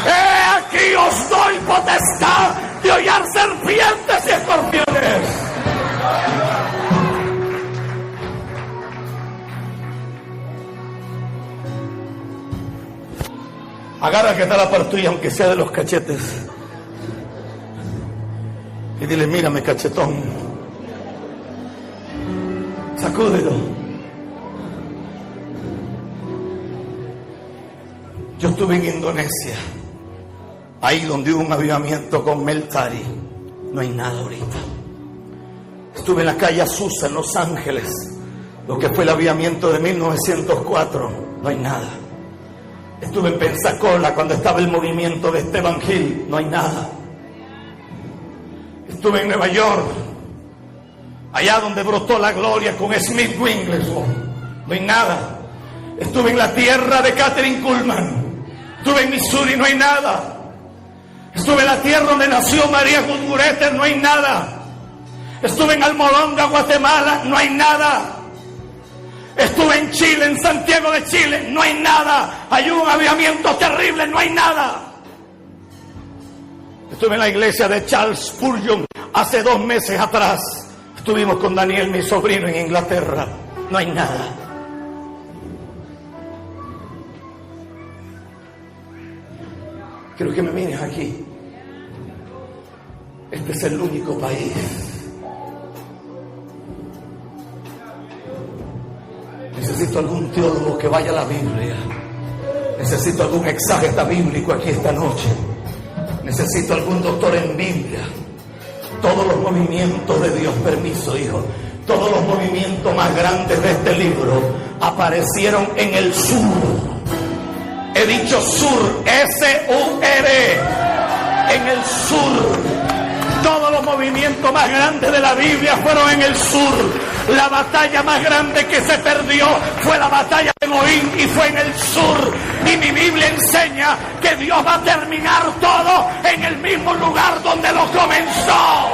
He aquí os doy potestad de hollar serpientes y escorpiones. Agarra que está la par tuya, aunque sea de los cachetes, y dile: mírame, cachetón. Sacúdelo. Yo estuve en Indonesia, ahí donde hubo un avivamiento con Meltari. No hay nada ahorita. Estuve en la calle Azusa, en Los Ángeles, lo que fue el avivamiento de 1904. No hay nada. Estuve en Pensacola cuando estaba el movimiento de Esteban Gil. No hay nada. Estuve en Nueva York, allá donde brotó la gloria con Smith Wigglesworth. No hay nada. Estuve en la tierra de Kathryn Kuhlman. Estuve en Missouri. No hay nada. Estuve en la tierra donde nació María Gutgureter. No hay nada. Estuve en Almolonga, Guatemala. No hay nada. Estuve en Chile, en Santiago de Chile. No hay nada. Hay un avivamiento terrible. No hay nada. Estuve en la iglesia de Charles Spurgeon hace 2 meses atrás. Estuvimos con Daniel, mi sobrino, en Inglaterra. No hay nada. Quiero que me mires aquí. Este es el único país Necesito algún teólogo que vaya a la Biblia. Necesito algún exégeta bíblico aquí esta noche. Necesito algún doctor en Biblia. Todos los movimientos de Dios, permiso, hijo, todos los movimientos más grandes de este libro aparecieron en el sur. He dicho sur, S-U-R, en el sur. Todos los movimientos más grandes de la Biblia fueron en el sur. La batalla más grande que se perdió fue la batalla de Moín y fue en el sur. Y mi Biblia enseña que Dios va a terminar todo en el mismo lugar donde lo comenzó.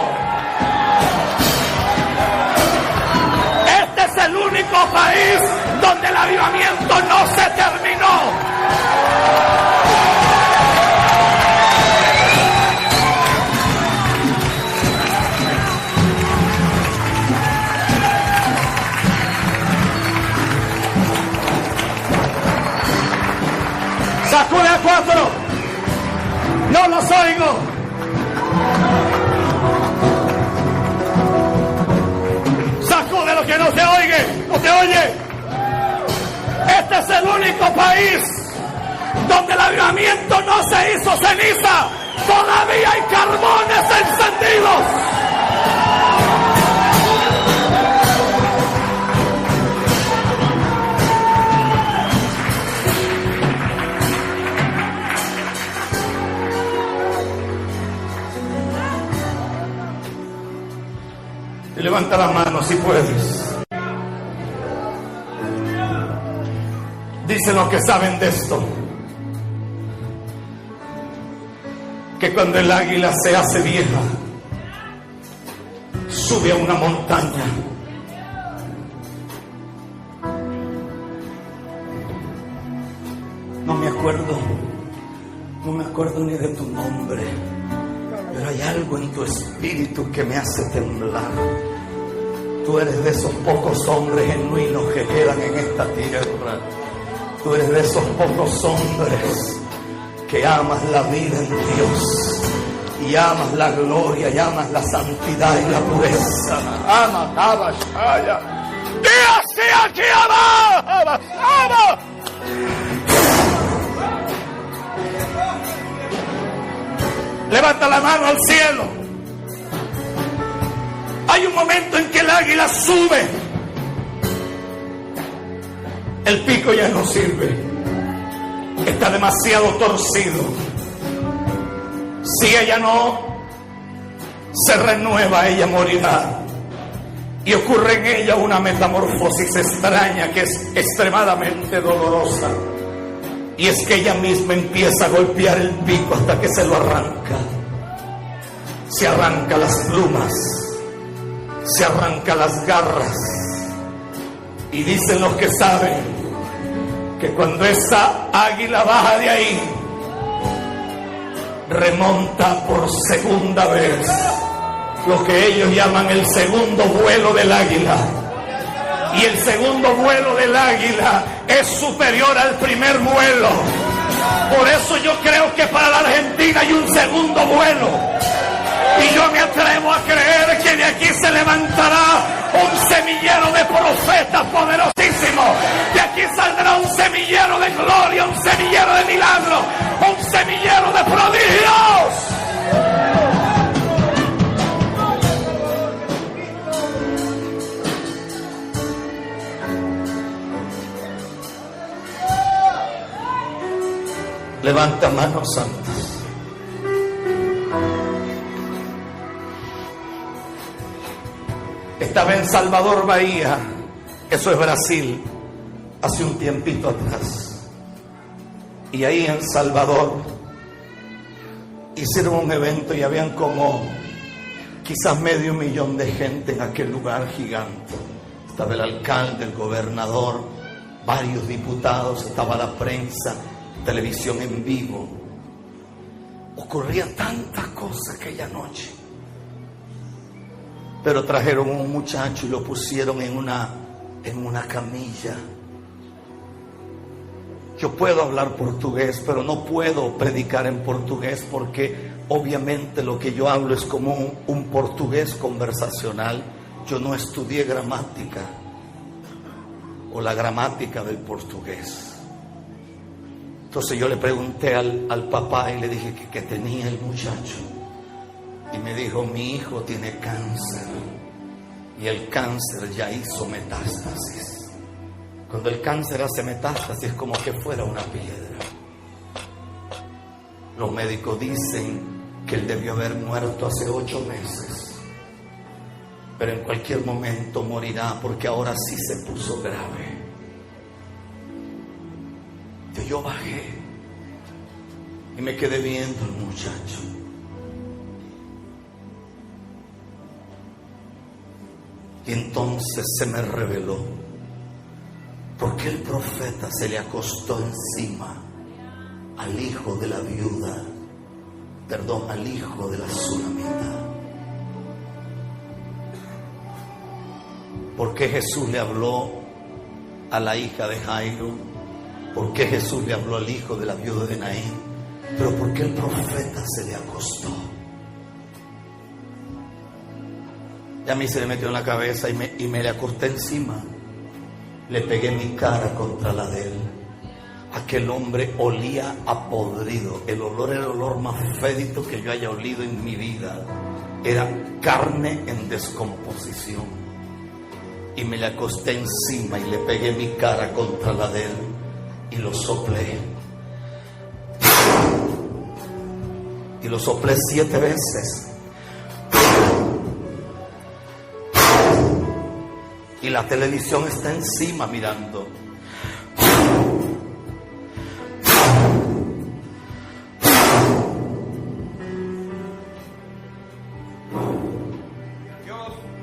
Este es el único país donde el avivamiento no se terminó. Sacude a 4. No los oigo. Sacude lo que no se oye. No se oye. Este es el único país donde el avivamiento no se hizo ceniza. Todavía hay carbones encendidos. Y levanta la mano si puedes. Dicen los que saben de esto, que cuando el águila se hace vieja, sube a una montaña. No me acuerdo ni de tu nombre, pero hay algo en tu espíritu que me hace temblar. Tú eres de esos pocos hombres genuinos que quedan en esta tierra. Tú eres de esos pocos hombres que amas la vida en Dios y amas la gloria y amas la santidad y la pureza. Ama, ama, shaya. Y así aquí ama. Levanta la mano al cielo. Hay un momento en que el águila sube. El pico ya no sirve. Está demasiado torcido. Si ella no se renueva, ella morirá. Y ocurre en ella una metamorfosis extraña que es extremadamente dolorosa. Y es que ella misma empieza a golpear el pico hasta que se lo arranca. Se arranca las plumas, se arranca las garras. Y dicen los que saben que cuando esa águila baja de ahí, remonta por segunda vez, lo que ellos llaman el segundo vuelo del águila. Y el segundo vuelo del águila es superior al primer vuelo. Por eso yo creo que para la Argentina hay un segundo vuelo. Y yo me atrevo a creer que de aquí se levantará un semillero de profetas poderosísimos. De aquí saldrá un semillero de gloria, un semillero de milagros, un semillero de prodigios. Levanta manos santas. Estaba en Salvador Bahía, eso es Brasil, hace un tiempito atrás. Y ahí en Salvador hicieron un evento y habían como quizás 500,000 de gente en aquel lugar gigante. Estaba el alcalde, el gobernador, varios diputados, estaba la prensa, televisión en vivo. Ocurrían tantas cosas aquella noche. Pero trajeron un muchacho y lo pusieron en una camilla. Yo puedo hablar portugués, pero no puedo predicar en portugués porque obviamente lo que yo hablo es como un portugués conversacional. Yo no estudié gramática o la gramática del portugués. Entonces yo le pregunté al papá y le dije que tenía el muchacho. Y me dijo, mi hijo tiene cáncer y el cáncer ya hizo metástasis. Cuando el cáncer hace metástasis es como que fuera una piedra. Los médicos dicen que él debió haber muerto hace 8 meses, pero en cualquier momento morirá porque ahora sí se puso grave. Entonces yo bajé y me quedé viendo al muchacho. Y entonces se me reveló, ¿Por qué el profeta se le acostó encima al hijo de la viuda? Perdón, al hijo de la sunamita. ¿Por qué Jesús le habló a la hija de Jairo? ¿Por qué Jesús le habló al hijo de la viuda de Naín? Pero ¿por qué el profeta se le acostó? Y a mí se le metió en la cabeza y me le acosté encima. Le pegué mi cara contra la de él. Aquel hombre olía a podrido. El olor era el olor más fédido que yo haya olido en mi vida. Era carne en descomposición. Y me le acosté encima y le pegué mi cara contra la de él. Y lo soplé. Y lo soplé 7 veces. Y la televisión está encima mirando.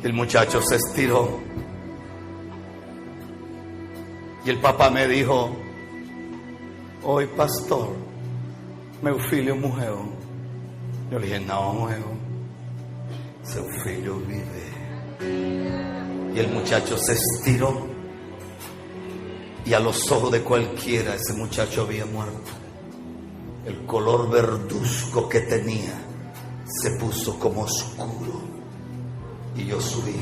El muchacho se estiró. Y el papá me dijo: hoy, pastor, meu filho morreu. Yo le dije: no, morreu. Seu filho vive. Y el muchacho se estiró. Y a los ojos de cualquiera ese muchacho había muerto. El color verduzco que tenía se puso como oscuro. Y yo subí.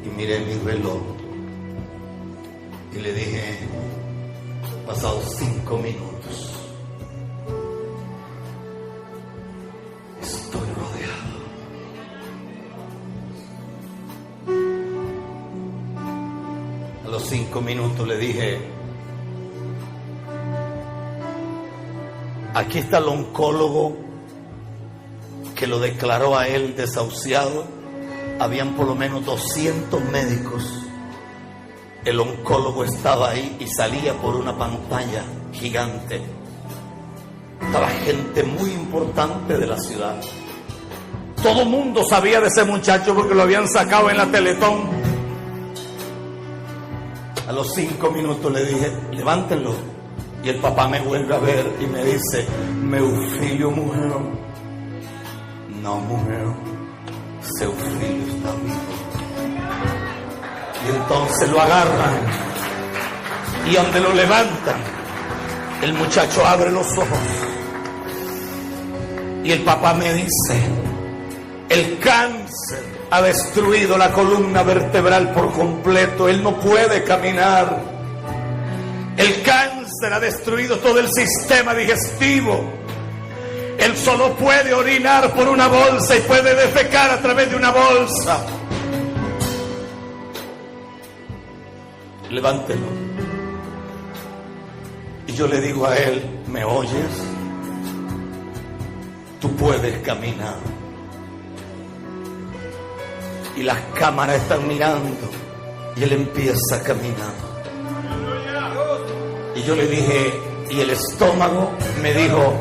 Y miré mi reloj. Y le dije: pasados 5 minutos, estoy rodeado. A los 5 minutos le dije: aquí está el oncólogo que lo declaró a él desahuciado. Habían por lo menos 200 médicos. El oncólogo estaba ahí y salía por una pantalla gigante. Estaba gente muy importante de la ciudad. Todo el mundo sabía de ese muchacho porque lo habían sacado en la Teletón. A los 5 minutos le dije: levántenlo. Y el papá me vuelve a ver y me dice: meu filho morreu. No morreu. Seu filho está vivo. Y entonces lo agarran y donde lo levantan, el muchacho abre los ojos y el papá me dice: el cáncer ha destruido la columna vertebral por completo, él no puede caminar. El cáncer ha destruido todo el sistema digestivo. Él solo puede orinar por una bolsa y puede defecar a través de una bolsa. Levántelo. Y yo le digo a él: ¿me oyes? Tú puedes caminar. Y las cámaras están mirando y él empieza a caminar. Y yo le dije, y el estómago me dijo: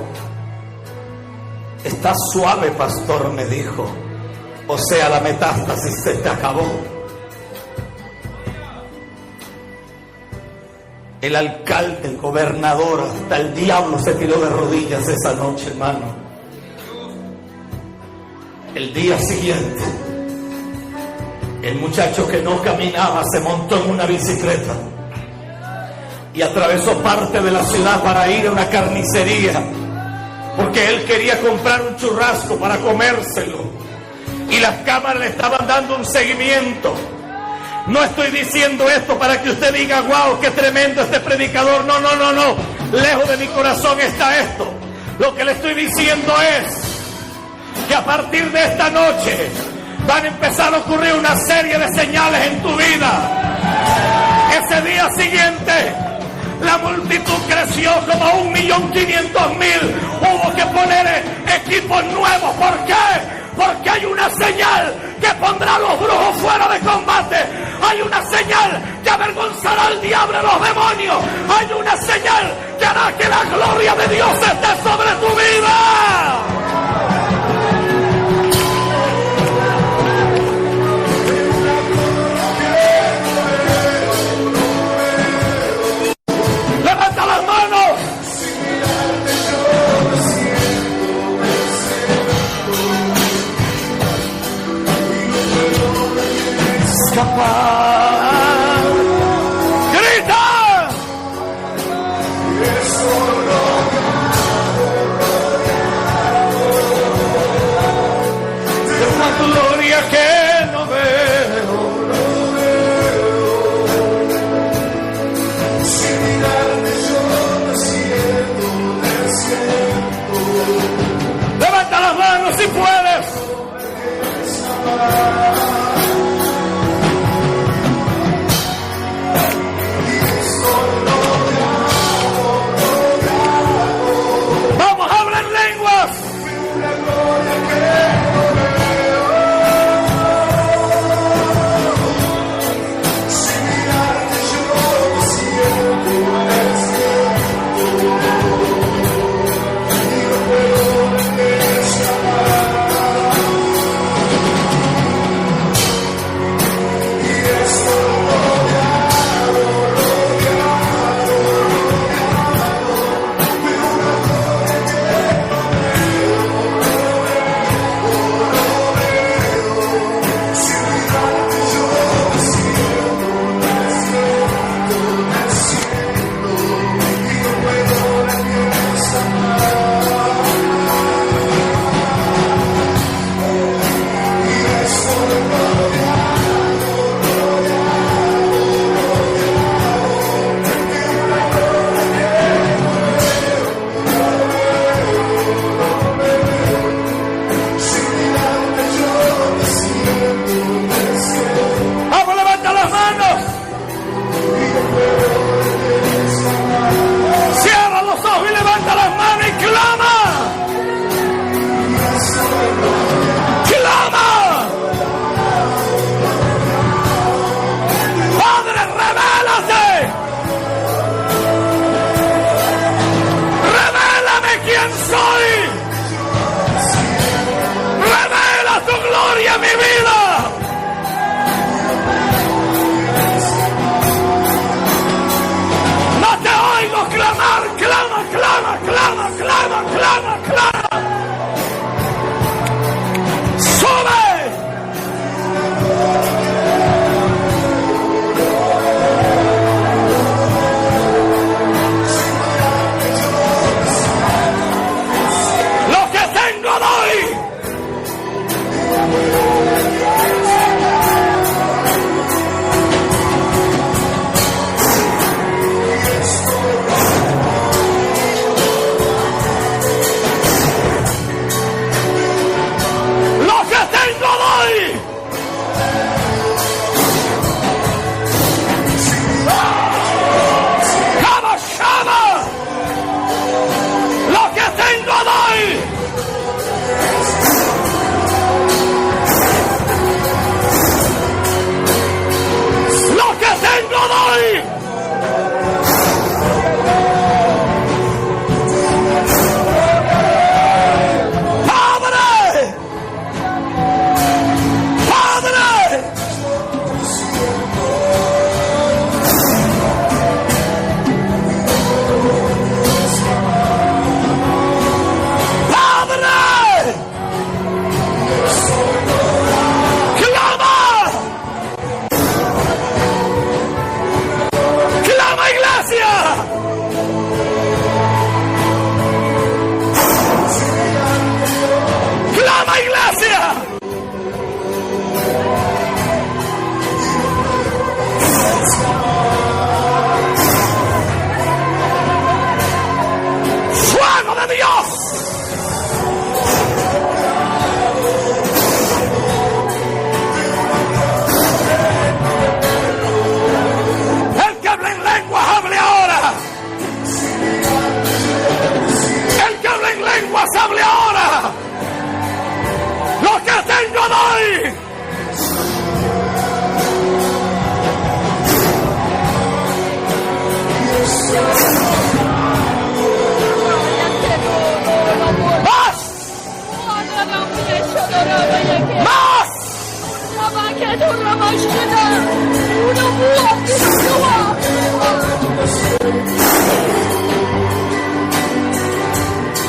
está suave, pastor, me dijo. O sea, la metástasis se te acabó. El alcalde, el gobernador, hasta el diablo se tiró de rodillas esa noche, hermano. El día siguiente, el muchacho que no caminaba se montó en una bicicleta y atravesó parte de la ciudad para ir a una carnicería, porque él quería comprar un churrasco para comérselo. Y las cámaras le estaban dando un seguimiento. No estoy diciendo esto para que usted diga: wow, qué tremendo este predicador. No. Lejos de mi corazón está esto. Lo que le estoy diciendo es que a partir de esta noche van a empezar a ocurrir una serie de señales en tu vida. Ese día siguiente, la multitud creció como 1.500.000. Hubo que poner equipos nuevos. ¿Por qué? Porque hay una señal que pondrá a los brujos fuera de combate. Hay una señal que avergonzará al diablo y los demonios. Hay una señal que hará que la gloria de Dios esté sobre tu vida.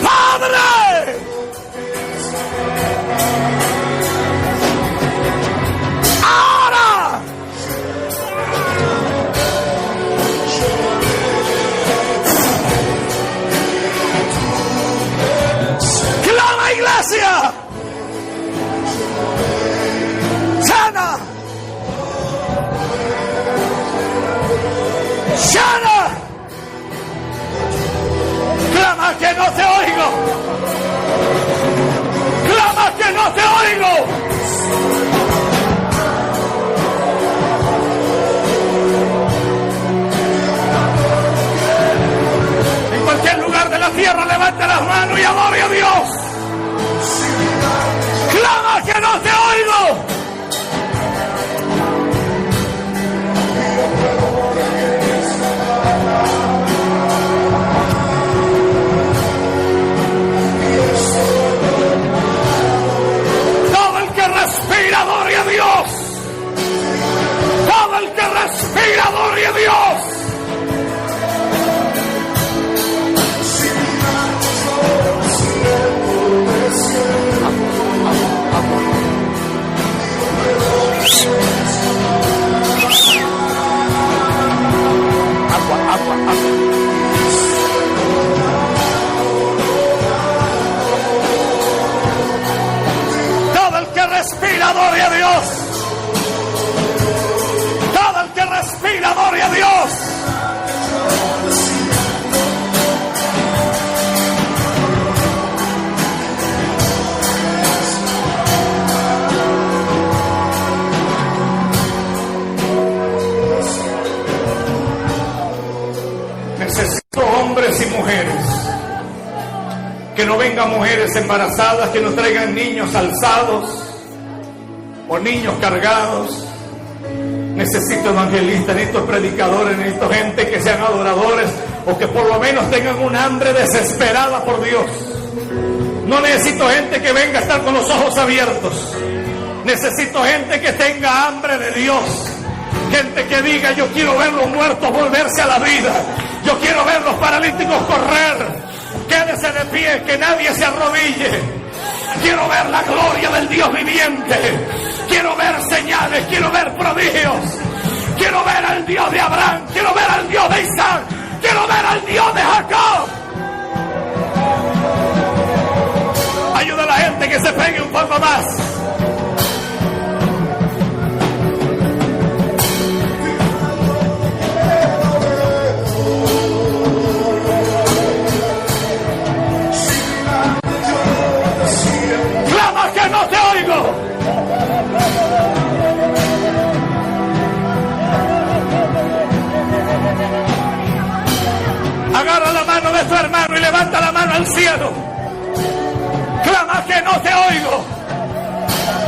Padre, ahora clama, iglesia, sana, sana, clama que no te oigo, clama que no te oigo. En cualquier lugar de la tierra levante las manos y adore a Dios. Clama que no te oigo. Todo el que respira adore a Dios. Todo el que respira adore a Dios. Agua. Todo el que respira adore a Dios. Todo el que respira adore a Dios. Necesito hombres y mujeres, que no vengan mujeres embarazadas, que no traigan niños alzados o niños cargados. Necesito evangelistas, necesito predicadores, necesito gente que sean adoradores o que por lo menos tengan un hambre desesperada por Dios. No necesito gente que venga a estar con los ojos abiertos. Necesito gente que tenga hambre de Dios. Gente que diga: yo quiero ver los muertos volverse a la vida. Yo quiero ver los paralíticos correr. Quédese de pie, que nadie se arrodille. Quiero ver la gloria del Dios viviente. Quiero ver señales, quiero ver prodigios. Quiero ver al Dios de Abraham. Quiero ver al Dios de Isaac. Quiero ver al Dios de Jacob. Ayuda a la gente que se pegue un poco más. Que no te oigo. Agarra la mano de tu hermano y levanta la mano al cielo. Clama que no te oigo.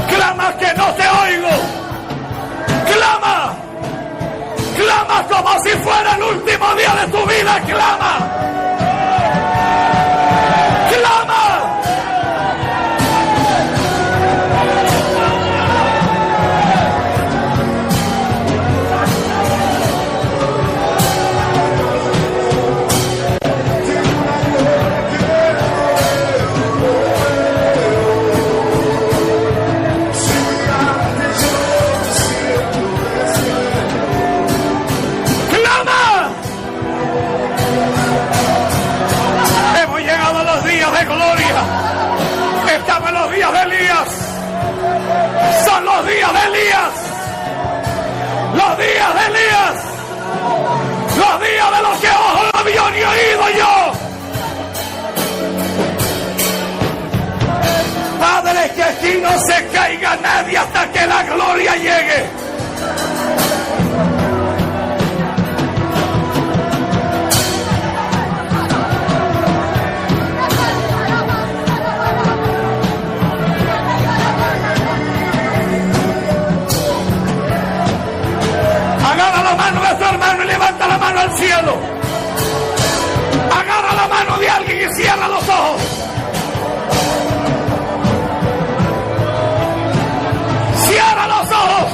Clama que no te oigo. Clama. Clama como si fuera el último día de tu vida. Clama. Clama. Estamos en los días de Elías. Son los días de Elías. Los días de Elías. Los días de los que ojo no vio ni oído yo. Padre, que aquí no se caiga nadie hasta que la gloria llegue. Agarra la mano de tu hermano y levanta la mano al cielo. Agarra la mano de alguien y cierra los ojos. Cierra los ojos.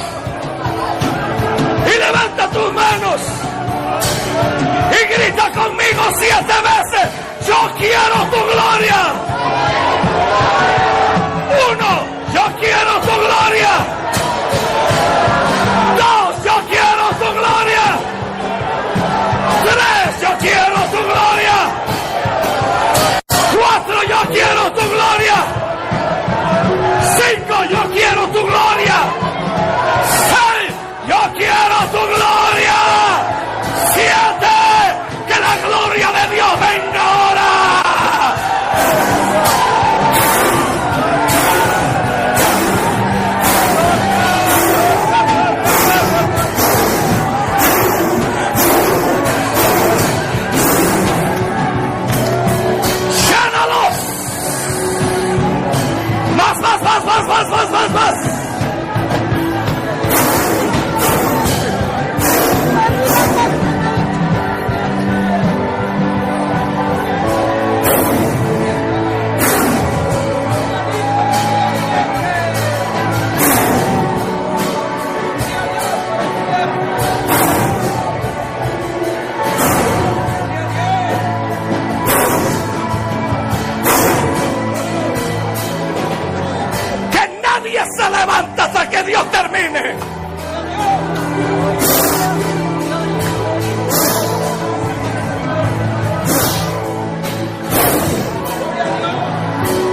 quiero tu gloria. 1, yo quiero tu gloria. 2, yo quiero tu gloria. 3, yo quiero tu gloria. 4, yo quiero tu gloria. 5, yo quiero tu gloria. 6, yo quiero tu gloria. 7, que la gloria de Dios venga ahora. ¡Llénalos! ¡Más! Que nadie se levanta hasta que Dios termine.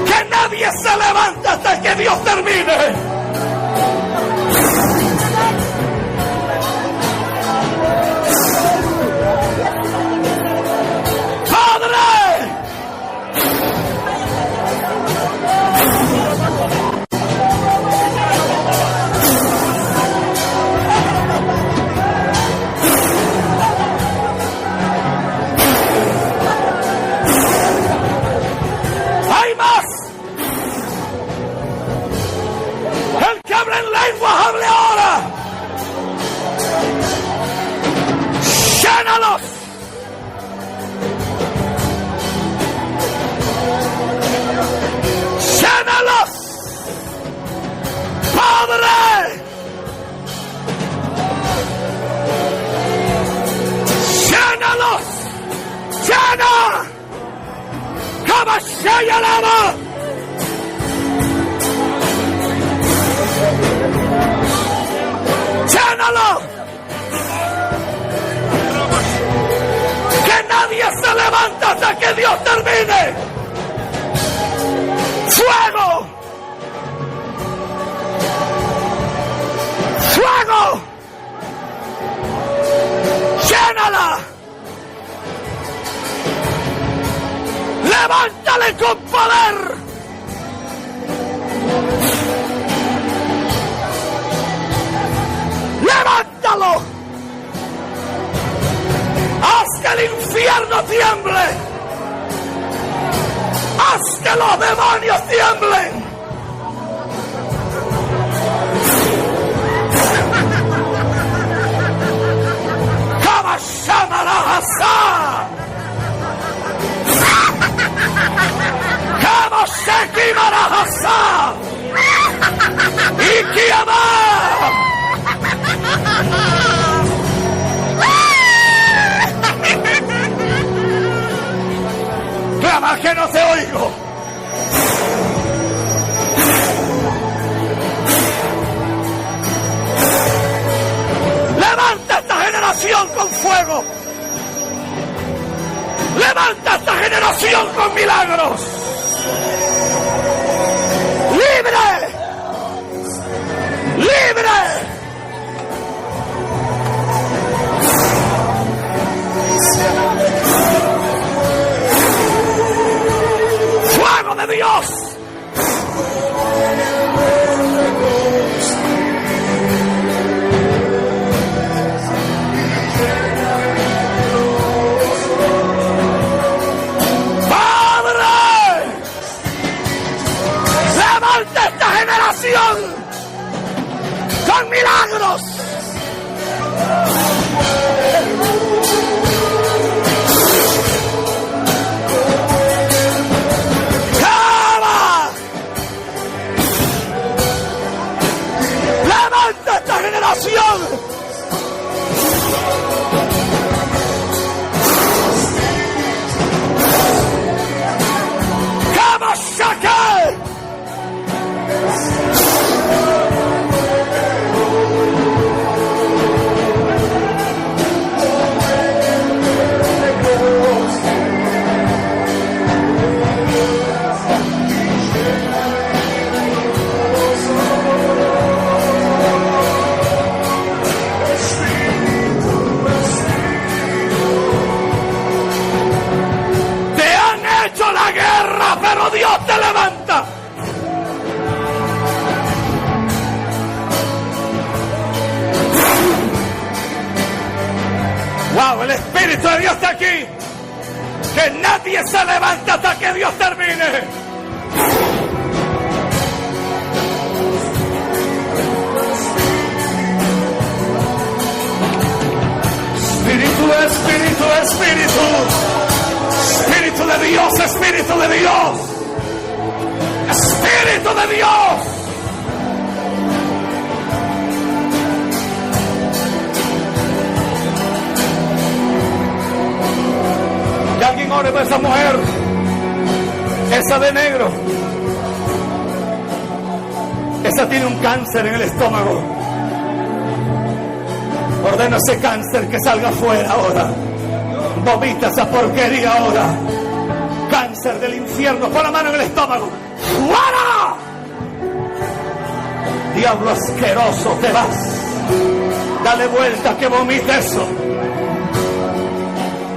Que nadie se levanta hasta que Dios termine. ¡Hay más! El que habla en lenguas, hable ahora. ¡Llénalos! ¡Llénalos! ¡Padre! ¡Llénalos! ¡Llena! ¡Caballaya lava! ¡Llénalo! ¡Que nadie se levanta hasta que Dios termine! ¡Fuego! ¡Fuego! ¡Llénala! ¡Levántale con poder! ¡Levántalo! ¡Haz que el infierno tiemble! ¡Haz que los demonios tiemblen! ¡Kabashamarahasa! ¡Kabasheki marahasa! ¡Ikiyama! ¡Clama que no te oigo! ¡Levanta esta generación con fuego! ¡Levanta esta generación con milagros! ¡Libre! ¡Libre! ¡Fuego de Dios! ¡Levanta esta generación con Wow, el Espíritu de Dios está aquí. Que nadie se levante hasta que Dios termine. Espíritu, Espíritu, Espíritu. Espíritu de Dios, Espíritu de Dios. Espíritu de Dios. Que alguien ore por esa mujer, esa de negro. Esa tiene un cáncer en el estómago. Ordena ese cáncer que salga fuera ahora. Vomita esa porquería ahora. Cáncer del infierno, pon la mano en el estómago. ¡Fuera! Diablo asqueroso, te vas. Dale vuelta que vomite eso.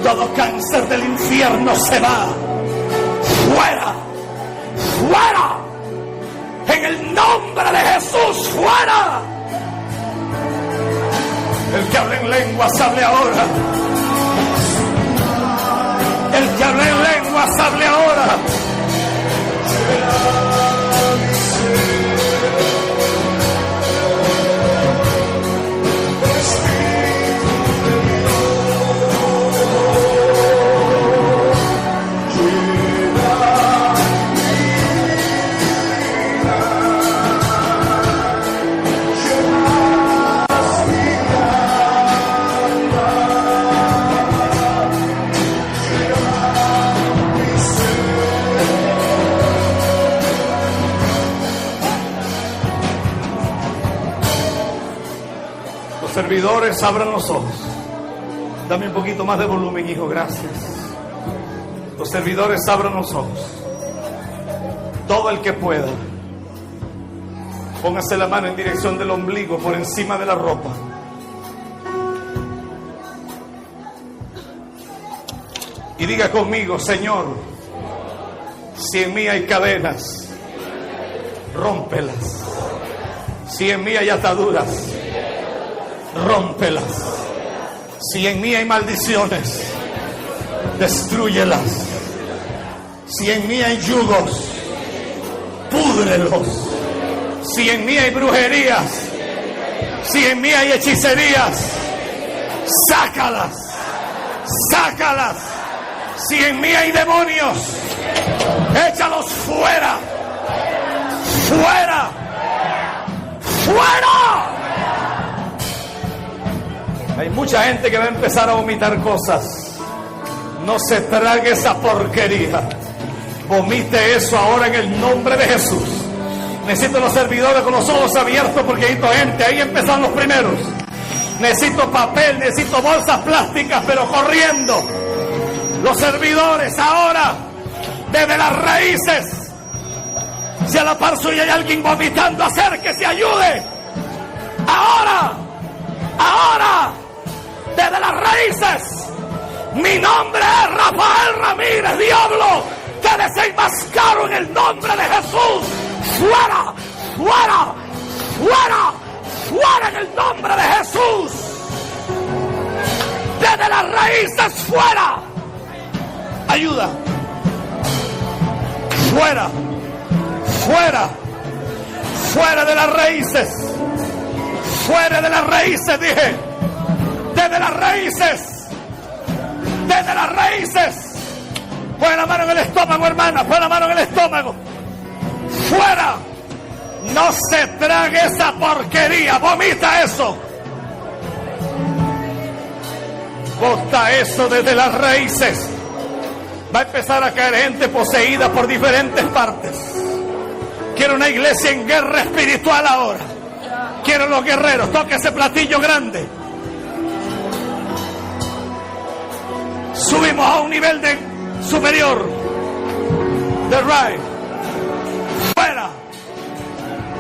Todo cáncer del infierno se va. ¡Fuera! ¡Fuera! En el nombre de Jesús, ¡fuera! El que habla en lenguas, hable ahora. El que habla en lenguas, hable ahora. Servidores, abran los ojos. Dame un poquito más de volumen, hijo, gracias. Los servidores, abran los ojos. Todo el que pueda, póngase la mano en dirección del ombligo, por encima de la ropa. Y diga conmigo: Señor, si en mí hay cadenas, rómpelas. Si en mí hay ataduras, rómpelas. Si en mí hay maldiciones, destrúyelas. Si en mí hay yugos, púdrelos. Si en mí hay brujerías, si en mí hay hechicerías, sácalas, sácalas. Si en mí hay demonios, échalos fuera, fuera, fuera. Hay mucha gente que va a empezar a vomitar cosas. No se trague esa porquería. Vomite eso ahora en el nombre de Jesús. Necesito los servidores con los ojos abiertos porque hay gente. Ahí empezaron los primeros. Necesito papel, necesito bolsas plásticas, pero corriendo. Los servidores ahora, desde las raíces. Si a la par suya hay alguien vomitando, acérquese, ayude. Ahora, ahora. Desde las raíces, mi nombre es Rafael Ramírez. Diablo, te desenmascaro en el nombre de Jesús. Fuera, fuera, fuera, fuera en el nombre de Jesús. Desde las raíces, fuera. Ayuda. Fuera, fuera, fuera de las raíces. Fuera de las raíces, dije. Desde las raíces, desde las raíces. Pon la mano en el estómago, hermana, pon la mano en el estómago. Fuera. No se trague esa porquería, vomita eso. Bota eso desde las raíces. Va a empezar a caer gente poseída por diferentes partes. Quiero una iglesia en guerra espiritual ahora. Quiero los guerreros, toque ese platillo grande. Subimos a un nivel superior. The right. Fuera.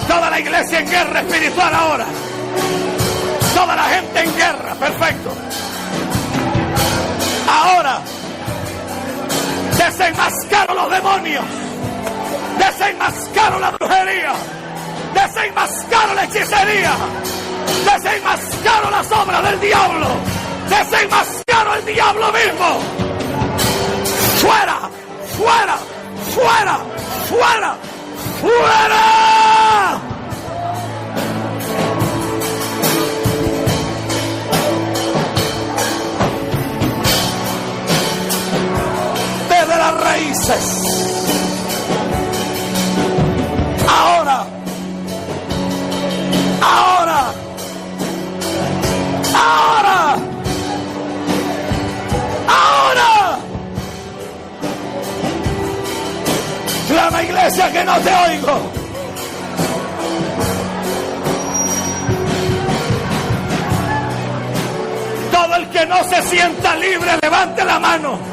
Toda la iglesia en guerra espiritual ahora. Toda la gente en guerra. Perfecto. Ahora. Desenmascaro los demonios. Desenmascaro la brujería. Desenmascaro la hechicería. Desenmascaro las obras del diablo. Desenmascaro declaro el diablo mismo. Fuera, fuera, fuera, fuera, fuera. Desde las raíces. Ahora. Ahora. Ahora. Ahora. Clama, iglesia, que no te oigo. Todo el que no se sienta libre, levante la mano.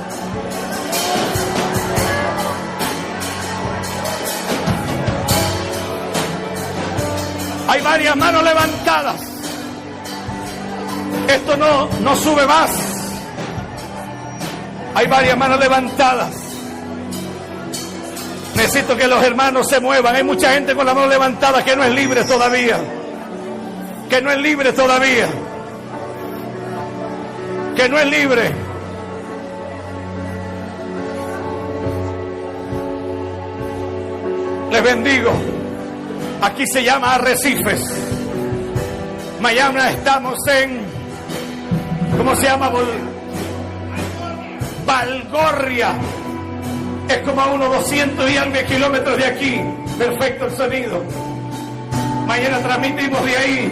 Hay varias manos levantadas. Esto no sube más. Hay varias manos levantadas. Necesito que los hermanos se muevan. Hay mucha gente con la mano levantada que no es libre todavía. Que no es libre todavía. Que no es libre. Les bendigo. Aquí se llama Arrecifes. Mañana estamos en, ¿cómo se llama? Valgorria. Es como a unos 200 y algo de kilómetros de aquí. Perfecto el sonido. Mañana transmitimos de ahí.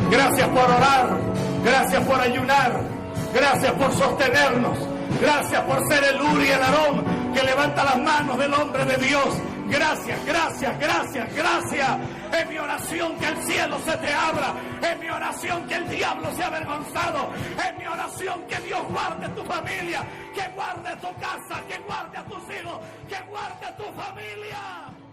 Gracias por orar. Gracias por ayunar. Gracias por sostenernos. Gracias por ser el Uri y el Aarón que levanta las manos del hombre de Dios. Gracias, gracias, gracias, gracias. Es mi oración que el cielo se te abra. Es mi oración que el diablo sea avergonzado. Es mi oración que Dios guarde tu familia, que guarde tu casa, que guarde a tus hijos, que guarde tu familia.